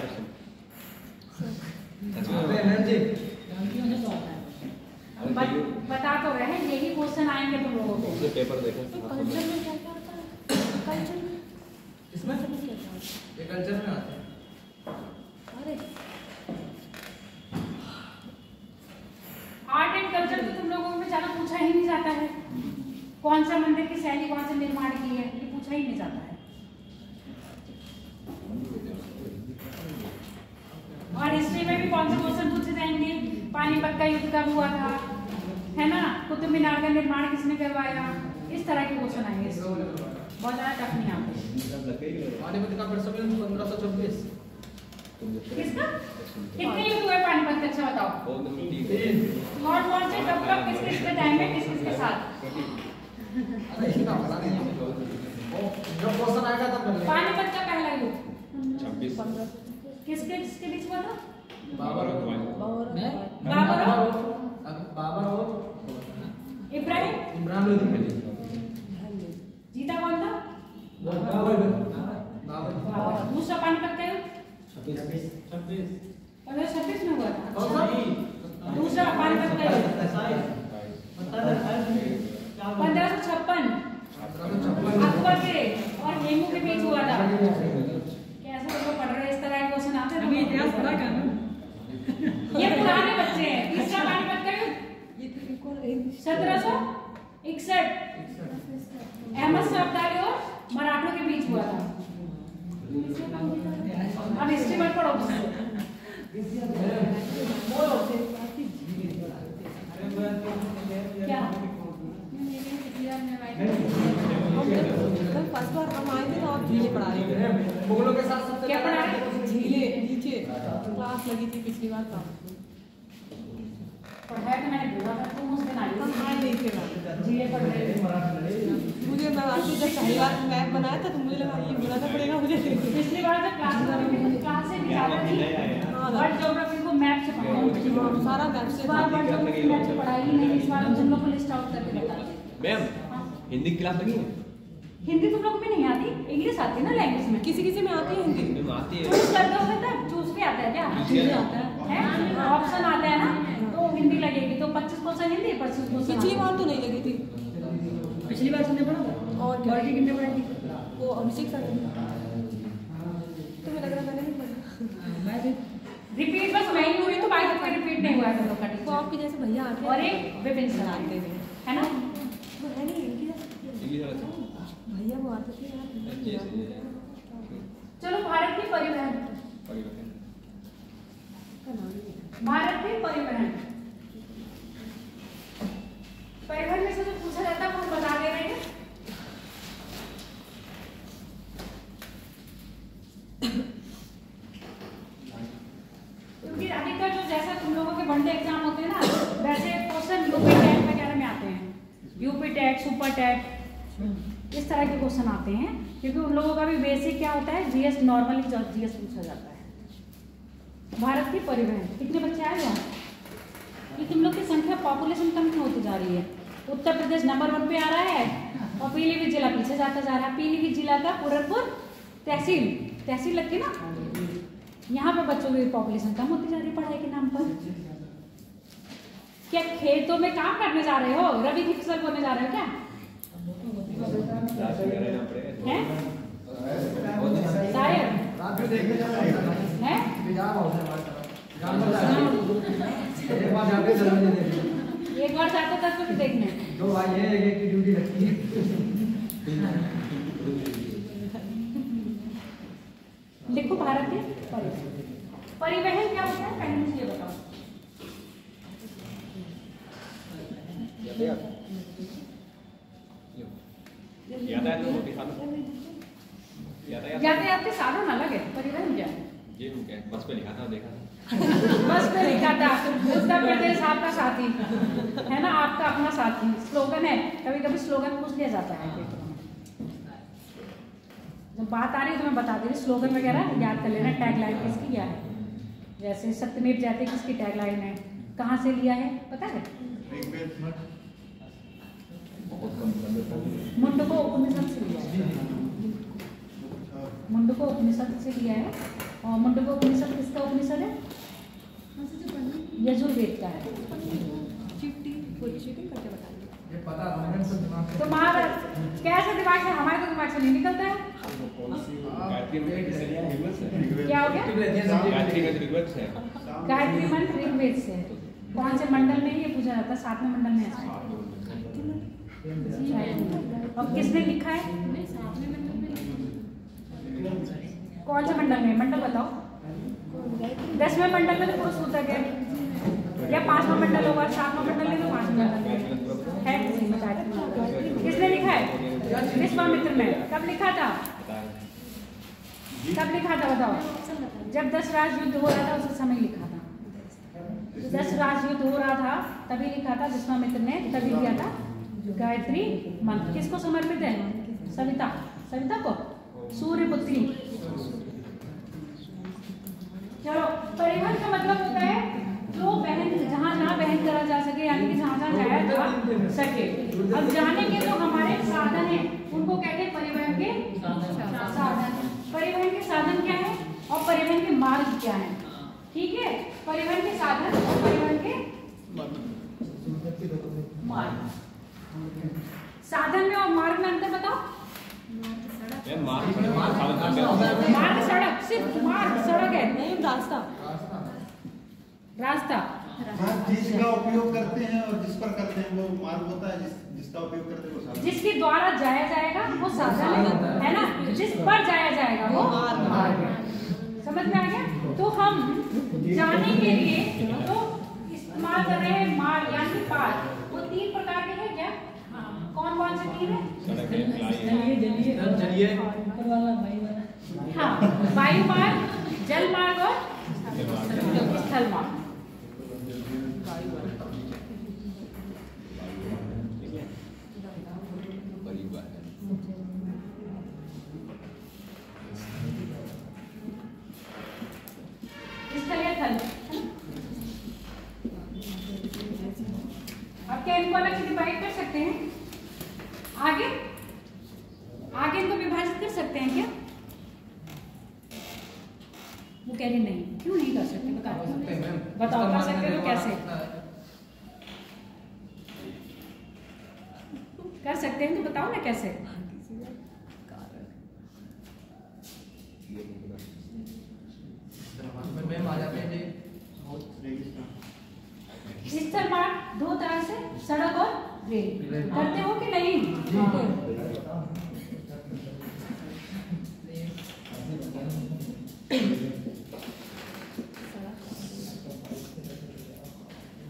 बता तो रहे हैं, यही क्वेश्चन आएंगे तुम लोगों को। पेपर देखो कल्चर में क्या क्या आता है, कल्चर में इसमें ये कल्चर में आता है। अरे आर्ट एंड कल्चर तो तुम लोगों में ज्यादा पूछा ही नहीं जाता है। कौन सा मंदिर की शैली कौन से निर्माण की है, ये पूछा ही नहीं जाता है। और हिस्ट्री में भी कौन से क्वेश्चन पूछे जाएंगे, पानीपत का युद्ध कब हुआ था, है ना, कुतुब मीनार का निर्माण किसने करवाया, इस तरह के क्वेश्चन आएंगे। बहुत ज्यादा टफ नहीं आते। पानीपत का प्रसव 1526। किसका, कितने युद्ध हुए पानीपत के, अच्छा बताओ। कौन कौन से, कब कब, किस किस के टाइम में, किस किस के साथ। अरे इसका पता नहीं है, जो क्वेश्चन आएगा तब कर लेंगे। पानीपत का पहला युद्ध 26 किसके बीच हुआ था, बाबर और इब्राहिम लोधी। जीता कौन था, दूसरा पानीपत का युद्ध 1526 में हुआ था। दूसरा पानीपत का युद्ध 1556 अकबर के और हेमू के बीच हुआ था। कैसे लोग पढ़ रहे, इस तरह के क्वेश्चन आते हैं। इतिहास पढ़ा क्या ना, ये पुराने बच्चे हैं। तीसरा पानीपत का युद्ध 1761 अहमद शाह अब्दाली और मराठों के बीच हुआ था। अब हिस्ट्री मत पढ़ो क्या। फर्स्ट बार हम आए थे तो आप झीलें पढ़ा रहे थे, मुगलों के साथ सबसे क्या पढ़ा रहे थे? झीलें नीचे क्लास लगी थी पिछली बार का, पढ़ाया तो मैंने बोला था, तुम उस दिन आई हम थी। आए नहीं थे। झीलें पढ़ रहे थे। मुझे मराठी जब पहली बार मैप बनाया था तो मुझे लगा ये बुलाना पड़ेगा मुझे। पिछली बार जब क्लास से भी ज्यादा थी, वर्ल्ड ज्योग्राफी को मैप से पढ़ाई, सारा मैप से इस बार वर्ल्ड ज्योग्राफी मैप से पढ़ाई ही नहीं। इस बार हम तुम लोग को लिस्ट आउट करके बताते। मैम हिंदी क्लास लगी है, हिंदी तुम लोग को भी नहीं आती, इंग्लिश आती है ना लैंग्वेज में। किसी किसी में आती है हिंदी, ऑप्शन आता है ना, तो हिंदी लगेगी, तो 25% हिंदी, 25% पिछली बार तो नहीं लगी थी। पिछली बार सुनने पड़ा था। और क्या? क्वालिटी कितने पड़ेगी? वो अभिषेक सर तुम्हें लग रहा मैंने नहीं पढ़ा। मैं भी रिपीट बस मैं ही हुई, तो बाकी कोई रिपीट नहीं हुआ है तुम लोग का। तो आपके जैसे भैया आते और एक विपिन सर आते हैं, है ना? वो है नहीं इनकी भैया वो आते थे यार। चलो भारत की परिवहन, भारत के परिवहन, परिवहन में से जो पूछा जाता है वो बता दे रहे हैं। क्योंकि अधिकतर जो जैसा तुम लोगों के वनडे एग्जाम होते हैं ना, वैसे क्वेश्चन यूपी टेट वगैरह में आते हैं, यूपी टेट, सुपर टेट, इस तरह के क्वेश्चन आते हैं, क्योंकि उन लोगों का भी बेसिक क्या होता है, जीएस, नॉर्मली जीएस पूछा जाता है। भारत की परिवहन, कितने बच्चे आए हैं? कि तुम लोग की संख्या, पॉपुलेशन कम क्यों होती जा रही है? उत्तर प्रदेश नंबर 1 पे आ रहा है और पीलीभीत जिला पीछे जाता जा रहा है। पीलीभीत जिला का पूरनपुर तहसील लगती ना, यहाँ पे बच्चों की पॉपुलेशन कम होती जा रही है पढ़ाई के नाम पर। क्या खेतों में काम करने जा रहे हो? रबी की फसल बोने जा रहे हो क्या? हैं? शायद है? एक बार जाते तक तो देखने दो भाई है, एक की ड्यूटी लगती है। लिखो भारत के परिवहन क्या होता है, पहले मुझे ये बताओ। यातायात के साधन अलग है, परिवहन क्या है? ये क्या है? बस पे लिखा था, देखा था। बस पे लिखा था उत्तर प्रदेश आपका साथी, है ना, आपका अपना साथी स्लोगन है। कभी कभी स्लोगन पूछ लिया जाता है, जब बात आ रही है तो मैं बता दे रही, स्लोगन वगैरह याद कर लेना। टैगलाइन किसकी क्या है? जैसे सत्यमेव जयते किसकी टैगलाइन है, कहाँ से लिया है पता है? मुंडको उपनिषद से लिया है, मुंडको उपनिषद से लिया है। और मुंडको उपनिषद किसका उपनिषद है? यजुर्वेद का है। ये पता है तो महाराज कैसे दिमाग से, हमारे तो दिमाग से नहीं निकलता है। क्या हो गया? गायत्री मंत्र ऋग्वेद से। कौन से मंडल में ये पूछा जाता है? 7वें मंडल में है। और किसने लिखा है? कौन से मंडल में? मंडल बताओ। 10वें मंडल में तो पुरुष सूतक है, या 5वां मंडल होगा, 7वां मंडल में तो 5वें मंडल है। किसने लिखा है? विश्वामित्र में। कब लिखा था? कब लिखा था बताओ? जब 10 राज युद्ध हो रहा था उस समय लिखा था। 10 राज युद्ध हो रहा था तभी लिखा था विश्वामित्र ने, तभी किया था गायत्री मंत्र। किसको समर्पित है? सविता, सविता को, सूर्यपुत्री। चलो, परिवहन का मतलब होता है जो वहन, जहाँ जहाँ वहन करा जा सके, यानी कि जहाँ जहाँ जाया जा सके। अब जाने के जो हमारे साधन है उनको कहते हैं परिवहन के साधन। परिवहन के साधन क्या है और परिवहन के मार्ग क्या है? ठीक है, परिवहन के साधन और परिवहन के मार्ग। साधन में और मार्ग में अंतर बताओ। मार्ग सड़क, सिर्फ मार्ग सड़क है, नहीं रास्ता। रास्ता जिसका उपयोग करते हैं और जिस पर करते हैं वो मार्ग होता है, जिसका उपयोग करते हैं वो साधन। जिसके द्वारा जाया जाएगा वो साधन है ना, जिस पर जाया जाएगा वो मार्ग है। समझ में आ गया? तो हम जाने के लिए तो इस्तेमाल कर रहे हैं मार्ग यानी पार। वो 3 प्रकार के हैं क्या? कौन कौन से 3 है? हाँ, वायु मार्ग, जल मार्ग और स्थल मार्ग। स्थल या थल। अब क्या इनको अलग से डिवाइड कर सकते हैं? आगे इनको विभाजित कर सकते हैं क्या? वो कह रहे नहीं, क्यों नहीं कर सकते? हो सकते हैं मैम। बताओ कर सकते हो तो कैसे कर सकते हैं? तो बताओ ना कैसे। मैम आ जाते हैं जी। स्थल मार्ग दो तरह से, सड़क और रेल, करते हो कि नहीं?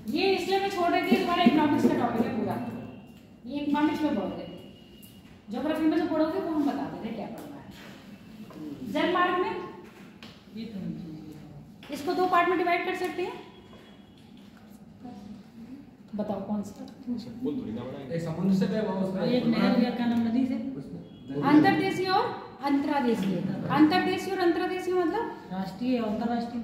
ये इसलिए मैं छोड़ रही थी, तुम्हारा इकोनॉमिक्स का टॉपिक है पूरा, ये इकोनॉमिक्स में पढ़ोगे, ज्योग्राफी में जो पढ़ोगे वो हम बता देंगे क्या पढ़ना है। जल मार्ग में इसको दो पार्ट में डिवाइड कर सकते हैं, बताओ कौन सा? पुल थोड़ी ना बनाएंगे। एक समुद्र से गए वहाँ उसमें एक नहर या क्या नाम नदी से अंतर्देशीय और अंतर्देशीय। अंतर्देशीय और अंतर्देशीय मतलब राष्ट्रीय और अंतर्राष्ट्रीय,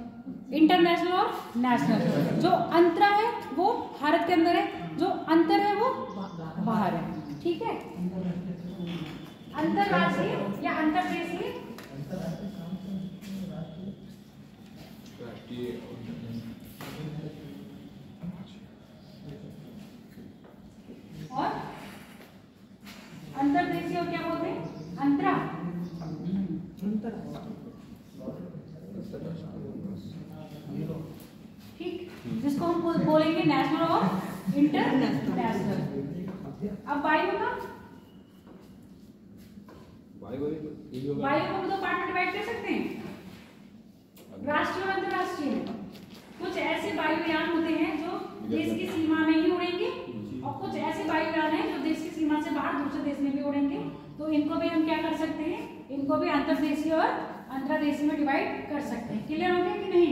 इंटरनेशनल और नेशनल। जो अंतरा है वो भारत के अंदर है, जो अंतर है वो बाहर है, ठीक है। अंतर्राष्ट्रीय या अंतर्देशीय और अंतर्देशीय और क्या बोलते हैं? अंतरा। ठीक, जिसको हम बोलेंगे नेशनल और इंटरनेशनल। अब वायु का, वायु को भी दो पार्ट में डिवाइड कर सकते हैं, राष्ट्रीय और अंतर्राष्ट्रीय। कुछ ऐसे वायुयान होते हैं जो देश की सीमा में ही उड़ेंगे और कुछ ऐसे वायुयान हैं जो देश की सीमा से बाहर दूसरे देश में भी उड़ेंगे। तो इनको भी हम क्या कर सकते हैं? इनको भी अंतर्देशीय और अंतर्देशीय में डिवाइड कर सकते हैं। क्लियर हो गया कि नहीं?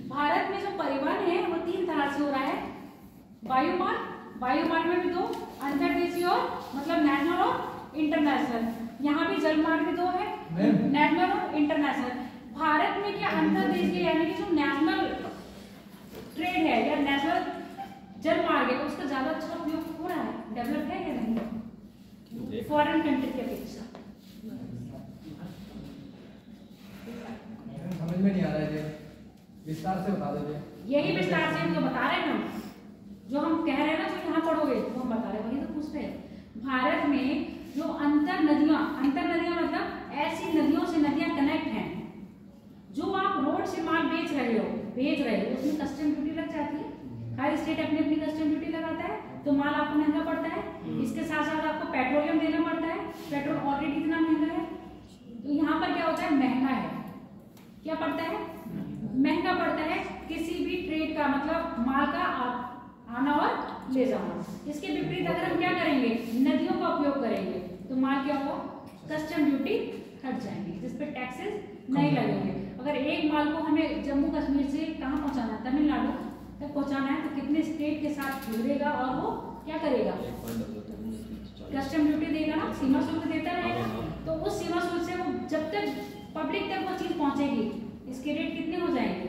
भारत में जो परिवहन है वो 3 तरह से हो रहा है। वायुमार्ग, वायुमार्ग में भी 2, अंतर्देशीय और मतलब नेशनल और इंटरनेशनल। यहाँ भी जल मार्ग भी 2 है, नेशनल और इंटरनेशनल। भारत में क्या अंतर्देशीय यानी कि जो नेशनल ट्रेड है या नेशनल जल मार्ग है उसका ज्यादा अच्छा उपयोग हो रहा है, डेवलप है या नहीं फॉरेन कंट्री की अपेक्षा? समझ में नहीं आ रहा है जी, विस्तार से बता दीजिए। यही विस्तार से हम तो बता रहे हैं ना, जो हम कह रहे हैं ना, जो यहाँ पढ़ोगे तो हम बता रहे हैं, वही तो पूछ रहे हैं। भारत में जो अंतर नदियां मतलब ऐसी नदियों से नदियां कनेक्ट हैं, जो आप रोड से माल भेज रहे हो उसमें कस्टम ड्यूटी लग जाती है। हर स्टेट अपनी अपनी कस्टम ड्यूटी लगाता है, तो माल आपको महंगा पड़ता है। इसके साथ साथ आपको पेट्रोलियम देना पड़ता है, पेट्रोल ऑलरेडी इतना महंगा है। तो यहाँ पर क्या होता है? महंगा है। क्या पड़ता है? महंगा पड़ता है किसी भी ट्रेड का, मतलब माल का आना और ले जाना। इसके विपरीत अगर हम क्या करेंगे? नदियों का उपयोग करेंगे तो माल क्या होगा? कस्टम ड्यूटी हट जाएंगे, जिस पे टैक्सेस नहीं लगेंगे। अगर एक माल को हमें जम्मू कश्मीर से कहाँ पहुँचाना है? तमिलनाडु तक पहुँचाना है, तो कितने स्टेट के साथ जुड़ेगा और वो क्या करेगा? कस्टम ड्यूटी देगा ना, सीमा शुल्क देता रहेगा। तो उस सीमा शुल्क से वो जब तक पब्लिक तक वो चीज पहुंचेगी, इसके रेट कितने हो जाएंगे?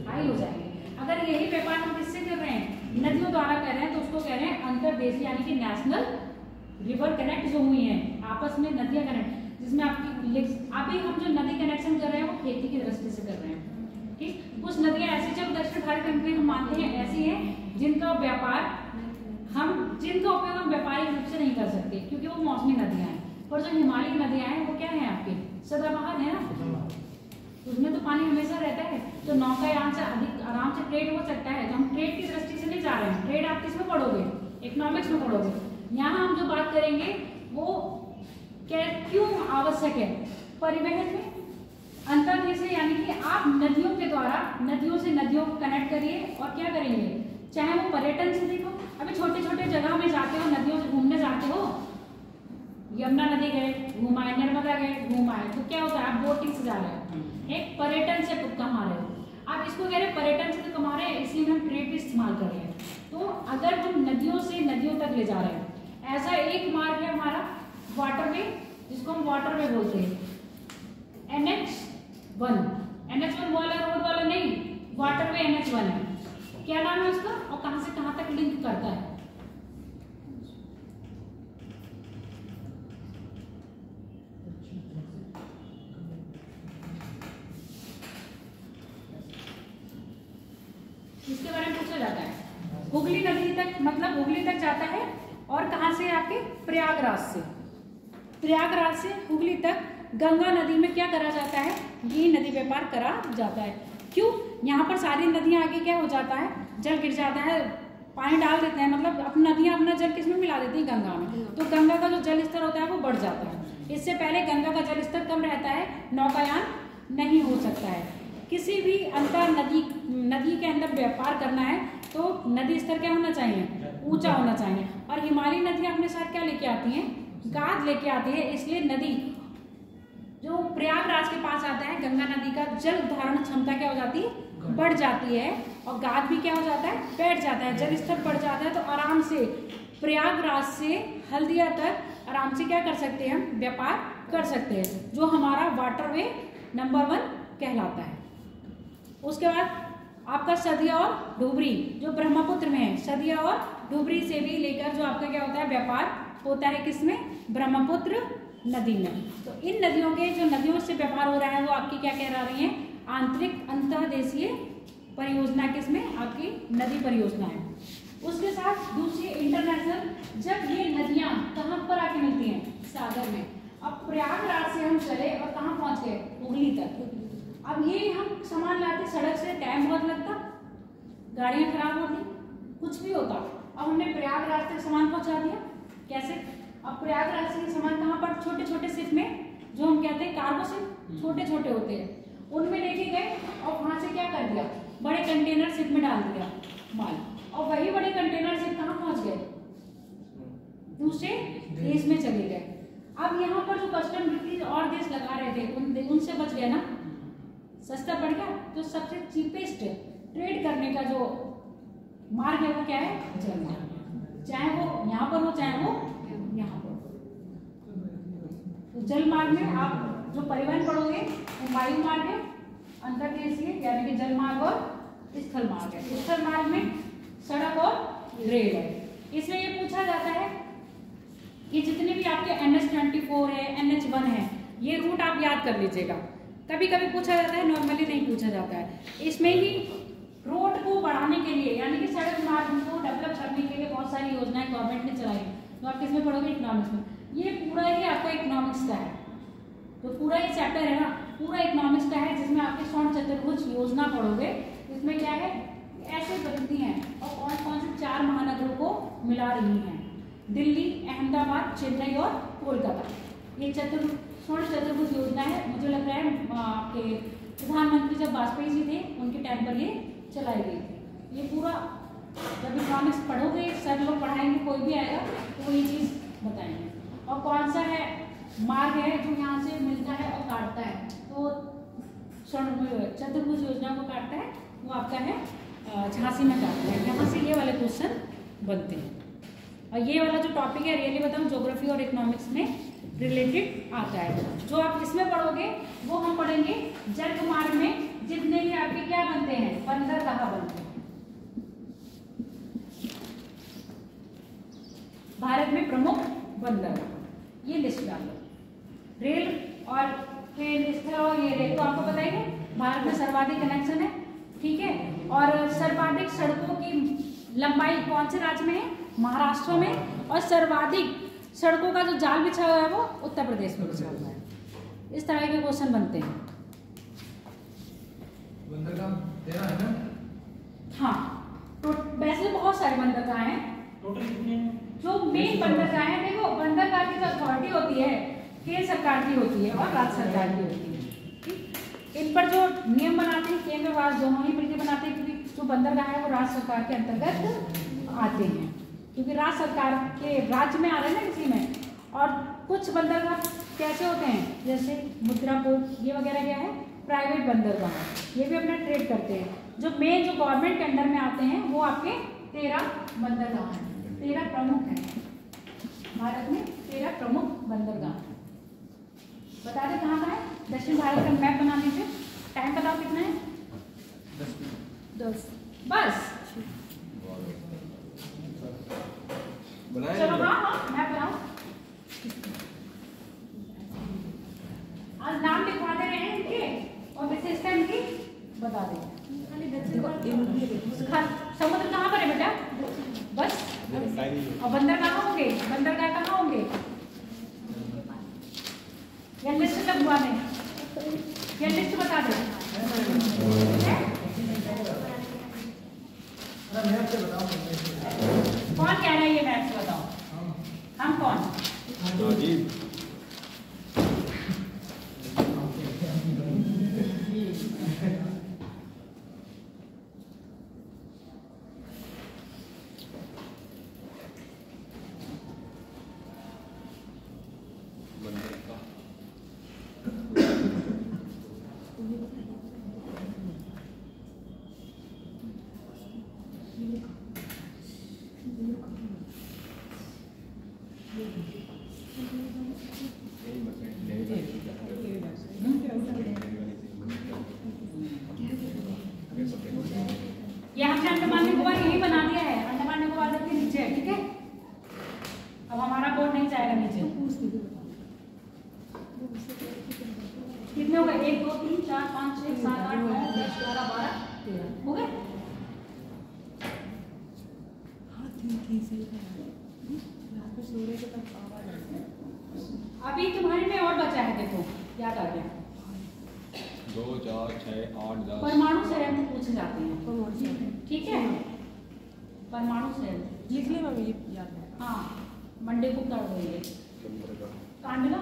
हाई हो जाएंगे। अगर यही व्यापार हम किससे कर रहे हैं? नदियों द्वारा कर रहे हैं, तो उसको कह रहे हैं अंतर्देशीय यानी कि नेशनल रिवर कनेक्ट जो हुई हैं, आपस में नदियां कनेक्ट, जिसमें आपकी अभी हम जो नदी कनेक्शन कर रहे हैं वो खेती की दृष्टि से कर रहे हैं। ठीक, कुछ नदियां ऐसी जब दक्षिण भारत में हम मानते हैं ऐसी हैं जिनका उपयोग हम व्यापारिक रूप से नहीं कर सकते क्योंकि वो मौसमी नदियां हैं। पर जो हिमालयी नदियां हैं वो क्या है? आपकी सदाबहार है ना, उसमें तो पानी हमेशा रहता है, तो नौकायान से अधिक आराम से ट्रेड हो सकता है। तो हम ट्रेड की दृष्टि से नहीं जा रहे हैं। ट्रेड आप किसमें पढ़ोगे? इकोनॉमिक्स में पढ़ोगे। यहाँ हम जो बात करेंगे वो क्यों आवश्यक है परिवहन में? अंतर्देशीय यानी कि आप नदियों के द्वारा नदियों से नदियों को कनेक्ट करिए और क्या करेंगे? चाहे वो पर्यटन से, देखो अभी छोटे छोटे जगह में जाते हो, नदियों से घूमने जाते हो, यमुना नदी गए घुमाए, नर्मदा गए घुमाए, तो क्या होता है? आप बोटिंग से जा रहे हो, एक पर्यटन से कमा रहे हो। आप इसको कह रहे हैं पर्यटन से तो कमा रहे हैं, इसलिए हम ट्रेड भी इस्तेमाल कर रहे हैं। तो अगर हम नदियों से नदियों तक ले जा रहे हैं, ऐसा एक मार्ग है हमारा वाटरवे, जिसको हम वाटरवे बोलते हैं। NH1 वाला रोड वाला नहीं, वाटरवे NH1 है। क्या नाम है उसका और कहां से कहां तक लिंक करता है? इसके बारे में पूछा जाता है। हुगली नदी तक, मतलब हुगली तक जाता है, और कहाँ से? आपके प्रयागराज से। प्रयागराज से हुगली तक गंगा नदी में क्या करा जाता है? ये नदी व्यापार करा जाता है। क्यों? यहाँ पर सारी नदियाँ आगे क्या हो जाता है? जल गिर जाता है, पानी डाल देते हैं, मतलब अपनी नदियाँ अपना जल किसमें मिला देती हैं? गंगा में। तो गंगा का जो जल स्तर होता है वो बढ़ जाता है। इससे पहले गंगा का जल स्तर कम रहता है, नौकायान नहीं हो सकता है। किसी भी अंतर नदी के अंदर व्यापार करना है तो नदी स्तर क्या होना चाहिए? ऊंचा होना चाहिए। और हिमालयी नदियाँ अपने साथ क्या लेके आती हैं? गाद लेके आती है। इसलिए नदी जो प्रयागराज के पास आता है, गंगा नदी का जल धारण क्षमता क्या हो जाती है? बढ़ जाती है, और गाद भी क्या हो जाता है? बैठ जाता है, जल स्तर बढ़ जाता है। तो आराम से प्रयागराज से हल्दिया तक आराम से क्या कर सकते हैं? हम व्यापार कर सकते हैं, जो हमारा वाटरवे नंबर 1 कहलाता है। उसके बाद आपका सदिया और धुबरी जो ब्रह्मपुत्र में है, सदिया और धुबरी से भी लेकर जो आपका क्या होता है? व्यापार होता है किसमें? ब्रह्मपुत्र नदी में। तो इन नदियों के जो नदियों से व्यापार हो रहा है वो आपकी क्या कह रही हैं? आंतरिक अंतर्देशीय परियोजना किसमें? आपकी नदी परियोजना है। उसके साथ दूसरी इंटरनेशनल, जब ये नदियां कहाँ पर आके मिलती हैं? सागर में। अब प्रयागराज से हम चले और कहाँ पहुंच गए? हुगली तक। अब ये हम सामान लाते सड़क से, टाइम बहुत लगता, गाड़ियां खराब होती, कुछ भी होता। अब हमने प्रयागराज तक सामान पहुंचा दिया। कैसे? अब प्रयागराज से सामान कहाँ पर? छोटे छोटे शिप में, जो हम कहते हैं कार्गो शिप, छोटे छोटे होते हैं, उनमें लेके गए और वहां से क्या कर दिया? बड़े कंटेनर शिप में डाल दिया माल। और वही बड़े कंटेनर शिप कहाँ पहुंच गए? दूसरे देश में चले गए। अब यहाँ पर जो कस्टम ड्यूटी और देश लगा रहे थे उनसे बच गए ना, सस्ता पड़ गया। तो सबसे चीपेस्ट ट्रेड करने का जो मार्ग है वो क्या है? जल मार्ग। चाहे वो यहाँ पर हो चाहे वो यहाँ पर। तो जल मार्ग में आप जो परिवहन पढ़ोगे वो वायु मार्ग है, अंतर्देशीय यानी कि जल मार्ग, और स्थल मार्ग है। स्थल मार्ग में सड़क और रेल है। इसमें ये पूछा जाता है कि जितने भी आपके NH-24 है, NH-1 है, ये रूट आप याद कर लीजिएगा। कभी कभी पूछा जाता है, नॉर्मली नहीं पूछा जाता है। इसमें ही रोड को बढ़ाने के लिए यानी कि सड़क मार्ग को डेवलप करने के लिए बहुत सारी योजनाएं गवर्नमेंट ने चलाई। तो आप किसमें पढ़ोगे? इकोनॉमिक्स में। ये पूरा ही आपका इकोनॉमिक्स का है। तो पूरा ये चैप्टर है ना, पूरा इकोनॉमिक्स का है, जिसमें आपके स्वर्ण चतुर्भुज योजना पढ़ोगे। इसमें क्या है? ऐसे बनती हैं और कौन कौन से 4 महानगरों को मिला रही हैं? दिल्ली, अहमदाबाद, चेन्नई और कोलकाता। ये स्वर्ण चतुर्भुज योजना है। मुझे लग रहा है आपके प्रधानमंत्री जब वाजपेयी जी थे उनके टाइम पर ये चलाई गई थी। ये पूरा जब इकोनॉमिक्स पढ़ोगे, सर लोग पढ़ाएंगे, कोई भी आएगा तो वो ये चीज़ बताएंगे। और कौन सा है मार्ग है जो यहाँ से मिलता है और काटता है? तो स्वर्ण चतुर्भुज योजना को काटता है, वो आपका है झांसी में काटता है। यहाँ से ये वाले क्वेश्चन बनते हैं। और ये वाला जो टॉपिक है रियली बताऊँ ज्योग्राफी और इकोनॉमिक्स में रिलेटेड आता है। जो आप इसमें पढ़ोगे वो हम पढ़ेंगे जल मार्ग में जितने भी आपके क्या बनते हैं? बंदरगाह बनते हैं। भारत में प्रमुख बंदरगाह ये लिस्ट डाल लो। रेल और ट्रेन स्थल और ये रेल तो आपको पता ही है, भारत में सर्वाधिक कनेक्शन है, ठीक है। और सर्वाधिक सड़कों की लंबाई कौन से राज्य में है? महाराष्ट्र में। और सर्वाधिक सड़कों का जो जाल बिछा हुआ है वो उत्तर प्रदेश में बिछा हुआ है। इस तरह के क्वेश्चन बनते हैं। बंदरगाह 13 है ना? हाँ, तो वैसे बहुत सारे बंदरगाह हैं। जो मेन बंदरगाह है, देखो बंदरगाह की जो अथॉरिटी होती है केंद्र सरकार की होती है और राज्य सरकार की होती है, ठीक। इन पर जो नियम बनाते हैं केंद्र और राज्य दोनों ही मिलकर बनाते हैं, क्योंकि जो बंदरगाह है वो राज्य सरकार के अंतर्गत आते हैं, क्योंकि राज्य सरकार के राज्य में आ रहे हैं ना किसी में। और कुछ बंदरगाह कैसे होते हैं, जैसे मुद्रा पोर्ट ये वगैरह क्या है? प्राइवेट बंदरगाह, ये भी अपना ट्रेड करते हैं। जो मेन जो गवर्नमेंट के अंडर में आते हैं वो आपके 13 बंदरगाह हैं, 13 प्रमुख हैं। भारत में 13 प्रमुख बंदरगाह। बता दें कहाँ का है? दक्षिण भारत का मैप बना लीजिए। टाइम बताओ कितना है? 10 बस। चलो हाँ मैप बनाओ। आज नाम लिखवा दे रहे हैं इनके और विशेषता इनकी बता दें। समुद्र कहाँ पर है बेटा? बस। और बंदर कहाँ होंगे? बंदरगाह कहाँ होंगे? या लिस्ट लगवा दें? या लिस्ट बता दें? कौन कह रहा है ये मैथ्स बताओ? हम कौन? ये हमने अंडमान निकोबार यही बना दिया है। अंडमान निकोबार के नीचे है, ठीक है? अब हमारा कोड नहीं जाएगा नीचे। कितने हो गए? 1 2 3 4 5 6 7 8 9 10 11 12 13 हो गए? अभी तुम्हारे में और बचा है, देखो याद आ गया। 2 4 6 8 10 परमाणु संयंत्र पूछे जाते हैं, ठीक है? परमाणु संयंत्र लिख ले मम्मी, याद है। हाँ, मंडे को कर देंगे। कांड लो।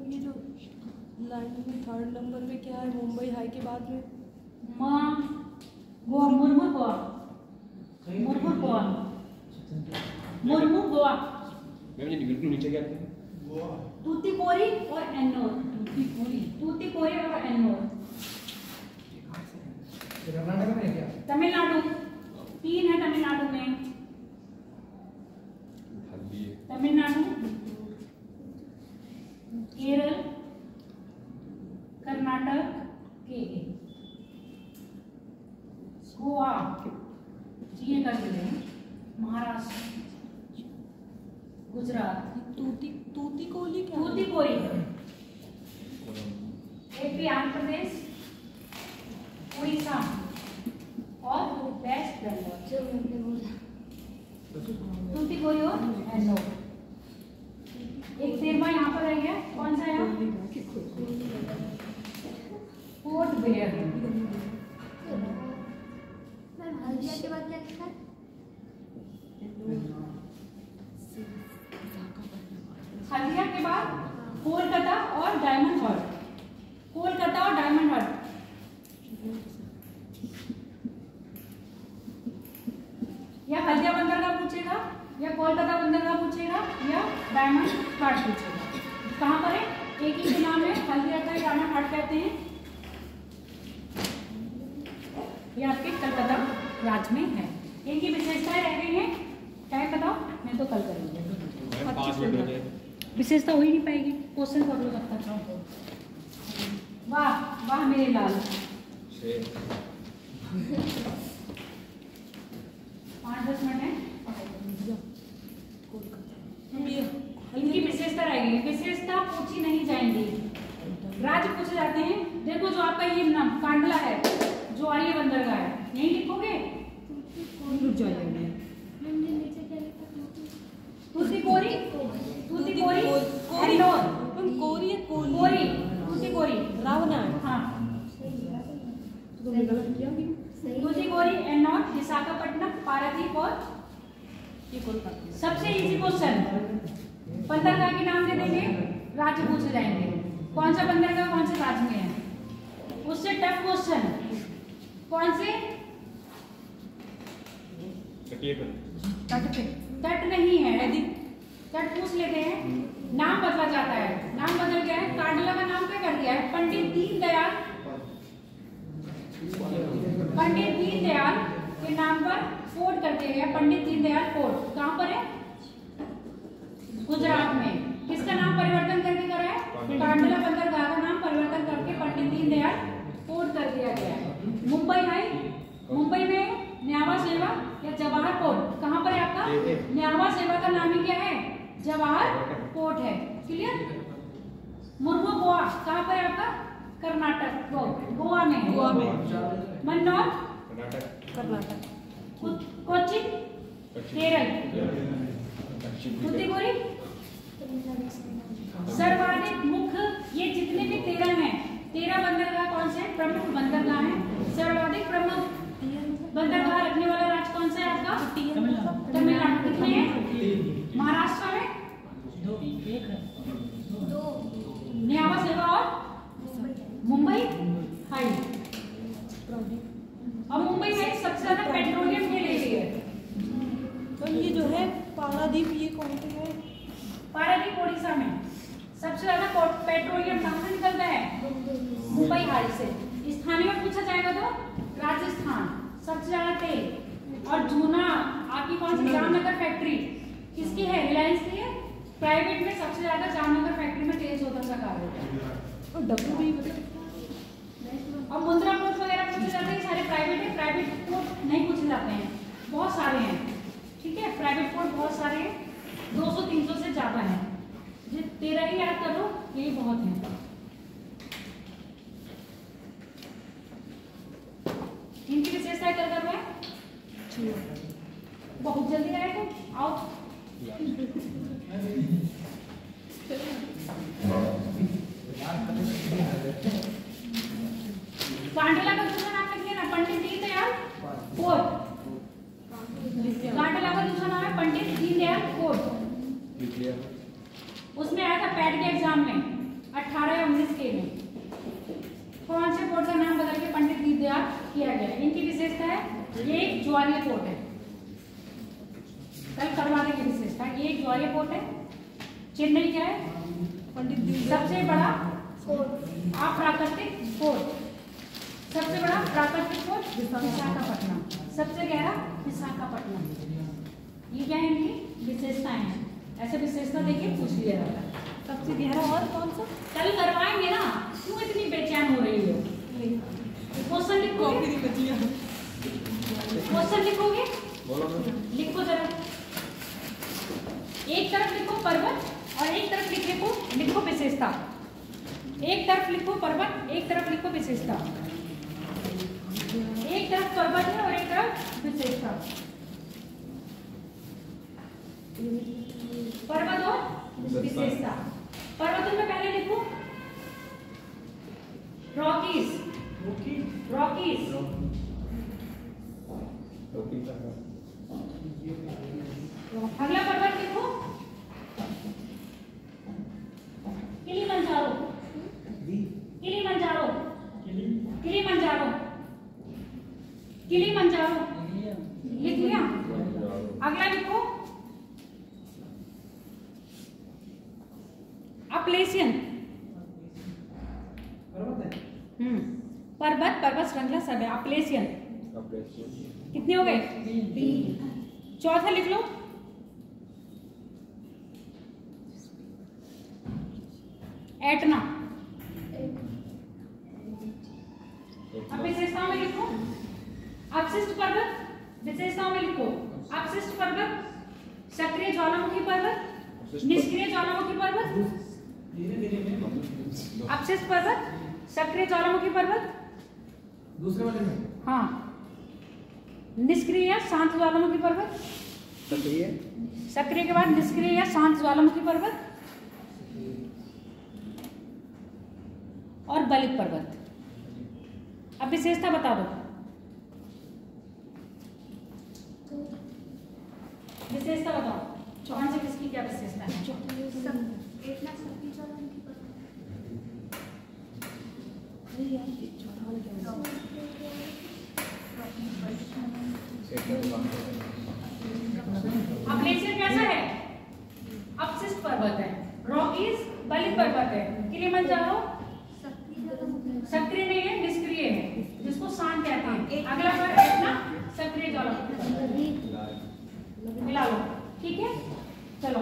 ये जो लाइन में 3rd नंबर में क्या है? मुंबई हाई के बाद में मुर्मू गोवा। मैम ये बिल्कुल नीचे क्या है? तूतीकोरी और एन्नोर। तूतीकोरी और एन्नोर। कर्नाटक में क्या? तमिलनाडु 3 है तमिलनाडु में। तमिलनाडु, केरल, कर्नाटक, गोवा, ये कर दिए हैं, महाराष्ट्र, गुजरात, तूतीकोरी क्या? तूतीकोरी, एपी आंध्र प्रदेश, उड़ीसा और वेस्ट बंगाल। तूतीकोरी और एन्नोर। एक 13वां यहाँ पर रह गया, कौन सा है? Port Blair. हल्दिया के बाद क्या लिखा है? हल्दिया के बाद कोलकाता और डायमंड हर्ट। कोलकाता और डायमंड हर्ट। या हल्दिया बंदरगाह पूछेगा, या कोलकाता बंदरगाह पूछेगा, या डायमंड हर्ट पूछेगा। कहाँ पर है? एक ही के नाम है, हल्दीघाटी है, राणा घाट कहते हैं। ये आपके कलकत्ता राज्य में है। इनकी विशेषताएं रह गई हैं, टाइम बताओ, नहीं तो कल करेंगे। मैम 5 मिनट हो गए। विशेषता हो ही नहीं पाएगी, क्वेश्चन कर लो तब तक। वाह वाह मेरे लाल। 5-10 मिनट है। इनकी विशेषता रहेगी, विशेषता पूछी नहीं जाएंगी, राज्य पूछे जाते हैं। देखो जो आपका ये नाम कांडला है, जो आर्य बंदरगाह है, यही लिखोगे। तूतीकोरी, तूतीकोरी, एंडोर, कोरी है, कोरी, तूतीकोरी, रावना है। हाँ, तुमने गलत किया कि तूतीकोरी, एंडोर, विशाखापट्टनम, पारादीप और ये कोलकाता। सबसे इजी क्वेश्चन, बंदरगाह के नाम दे देंगे, राज्य पूछे जाएंगे, कौन सा बंदरगाह कौन से राज्य में है। उससे टफ क्वेश्चन, कौन से तट पे तट नहीं है, यदि तट पूछ लेते हैं, नाम बदला जाता है, नाम बदल गया है, कांडला का नाम क्या कर दिया है? पंडित दीनदयाल, पंडित दीनदयाल के नाम पर फोर्ट कर दिया गया, पंडित दीनदयाल फोर्ट। कहाँ पर है? गुजरात में। किसका नाम परिवर्तन करके करा है? कांडला बंदरगाह का नाम परिवर्तन करके पंडित दीनदयाल फोर्ट कर दिया गया है। मुंबई है, मुंबई में न्यावा सेवा या जवाहर पोर्ट, कहाँ पर है आपका? न्यावा सेवा का नाम ही क्या है? जवाहर पोर्ट है। क्लियर? मुर्मू गोवा कहाँ पर है आपका? कर्नाटक, गोवा में है। गोवा में। मन्नौर कर्नाटक। कोचिन केरल। तूतीकोरी सर्वाधिक मुख्य, ये जितने भी 13 हैं, 13 बंदरगाह कौन से हैं? प्रमुख बंदरगाह हैं। सर्वाधिक प्रमुख बंदरगाह रखने वाला राज्य कौन सा है आपका? तमिलनाडु। कितने हैं? महाराष्ट्र में 2 न्यावा सेवा और मुंबई हाई। और मुंबई हाई सबसे ज्यादा पेट्रोलियम के लिए है। तो ये जो है पारादीप, ये कौन से है? पारादीप उड़ीसा में। सबसे ज्यादा पेट्रोलियम कहाँ से निकलता है? मुंबई हाई से। स्थानीय में पूछा जाएगा तो राजस्थान सबसे ज्यादा तेल। और जूना आपकी कौन सी? जामनगर फैक्ट्री किसकी है? रिलायंस की है। प्राइवेट में सबसे ज्यादा जामनगर फैक्ट्री में तेल शोधन का कार्य होता है। और डब्ल्यू भी और मुद्रा पोर्ट वगैरह पूछे जाते हैं, सारे प्राइवेट है। प्राइवेट पोर्ट नहीं पूछे जाते हैं, बहुत सारे हैं। ठीक है, प्राइवेट पोर्ट बहुत सारे हैं, 200-300 से ज्यादा है। जो 13 ही याद करो, यही बहुत है। इनकी विशेषताएं कल कर रहे हैं, बहुत जल्दी आए तो आओ। कांडला का दूसरा नाम लिख लेना, पंडित दीनदयाल फोर्ट। कांडला का दूसरा नाम है पंडित दीनदयाल फोर्ट। उसमें आया था पैट के एग्जाम में 18 या 19 के में। कौन से पोर्ट का नाम बदल के पंडित दीनदयाल किया गया? इनकी विशेषता है, ये एक ज्वारीय पोर्ट है। कल करवा देंगे विशेषता। ये एक ज्वारीय पोर्ट है। चेन्नई क्या है? पंडित दीनदयाल सबसे बड़ा अप्राकृतिक पोर्ट। सबसे बड़ा प्राकृतिक पोर्ट विशाखापट्टनम। सबसे गहरा विशाखापट्टनम। ये क्या है? इनकी विशेषताएं हैं। ऐसे विशेषता देखिए पूछ लिया जाता है। सबसे गहरा और कौन सा? कल करवाएंगे ना, क्यों इतनी बेचैन हो रही हो? क्वेश्चन लिखोगे? क्वेश्चन लिखोगे? लिखो जरा। एक तरफ लिखो पर्वत और एक तरफ लिखो विशेषता। एक तरफ लिखो पर्वत, एक तरफ लिखो विशेषता। एक तरफ पर्वत है और एक तरफ विशेषता। पर्वत और विशेषता। पर्वतों में पहले लिखो रॉकीज। रॉकीज। अगला पर्वत लिखो किलिमंजारो। किलिमंजारो। किलिमंजारो। किलिमंजारो लिख लिया। अगला लिखो, अब अपलेशियन, पर्वत, पर्वत श्रृंखला सब है। अपलेशियन कितने हो गए? 3। चौथा लिख लो, एटना। अब विशेषताओं में लिखो, अपशिष्ट पर्वत, विशेषताओं में लिखो, अपशिष्ट पर्वत, सक्रिय ज्वालामुखी पर्वत, निष्क्रिय ज्वालामुखी पर्वत, अपशिष्ट पर्वत, सक्रिय ज्वालामुखी पर्वत, दूसरे वाले में हाँ, निष्क्रिय या शांत ज्वालामुखी पर्वत, सक्रिय के बाद निष्क्रिय या शांत ज्वालामुखी पर्वत और बलित पर्वत। अब विशेषता बता दो, विशेषता बताओ, कौन से किसकी क्या विशेषता है? एटना सक्रिय ज्वालामुखी पर्वत। अपलेशियन कैसा है? अपशिष्ट पर्वत है। रॉकीज बलित पर्वत है। किलिमंजारो सक्रिय नहीं है, निष्क्रिय है, जिसको शांत कहते हैं। अगला पर एटना सक्रिय ज्वालामुखी मिला लो, ठीक है। चलो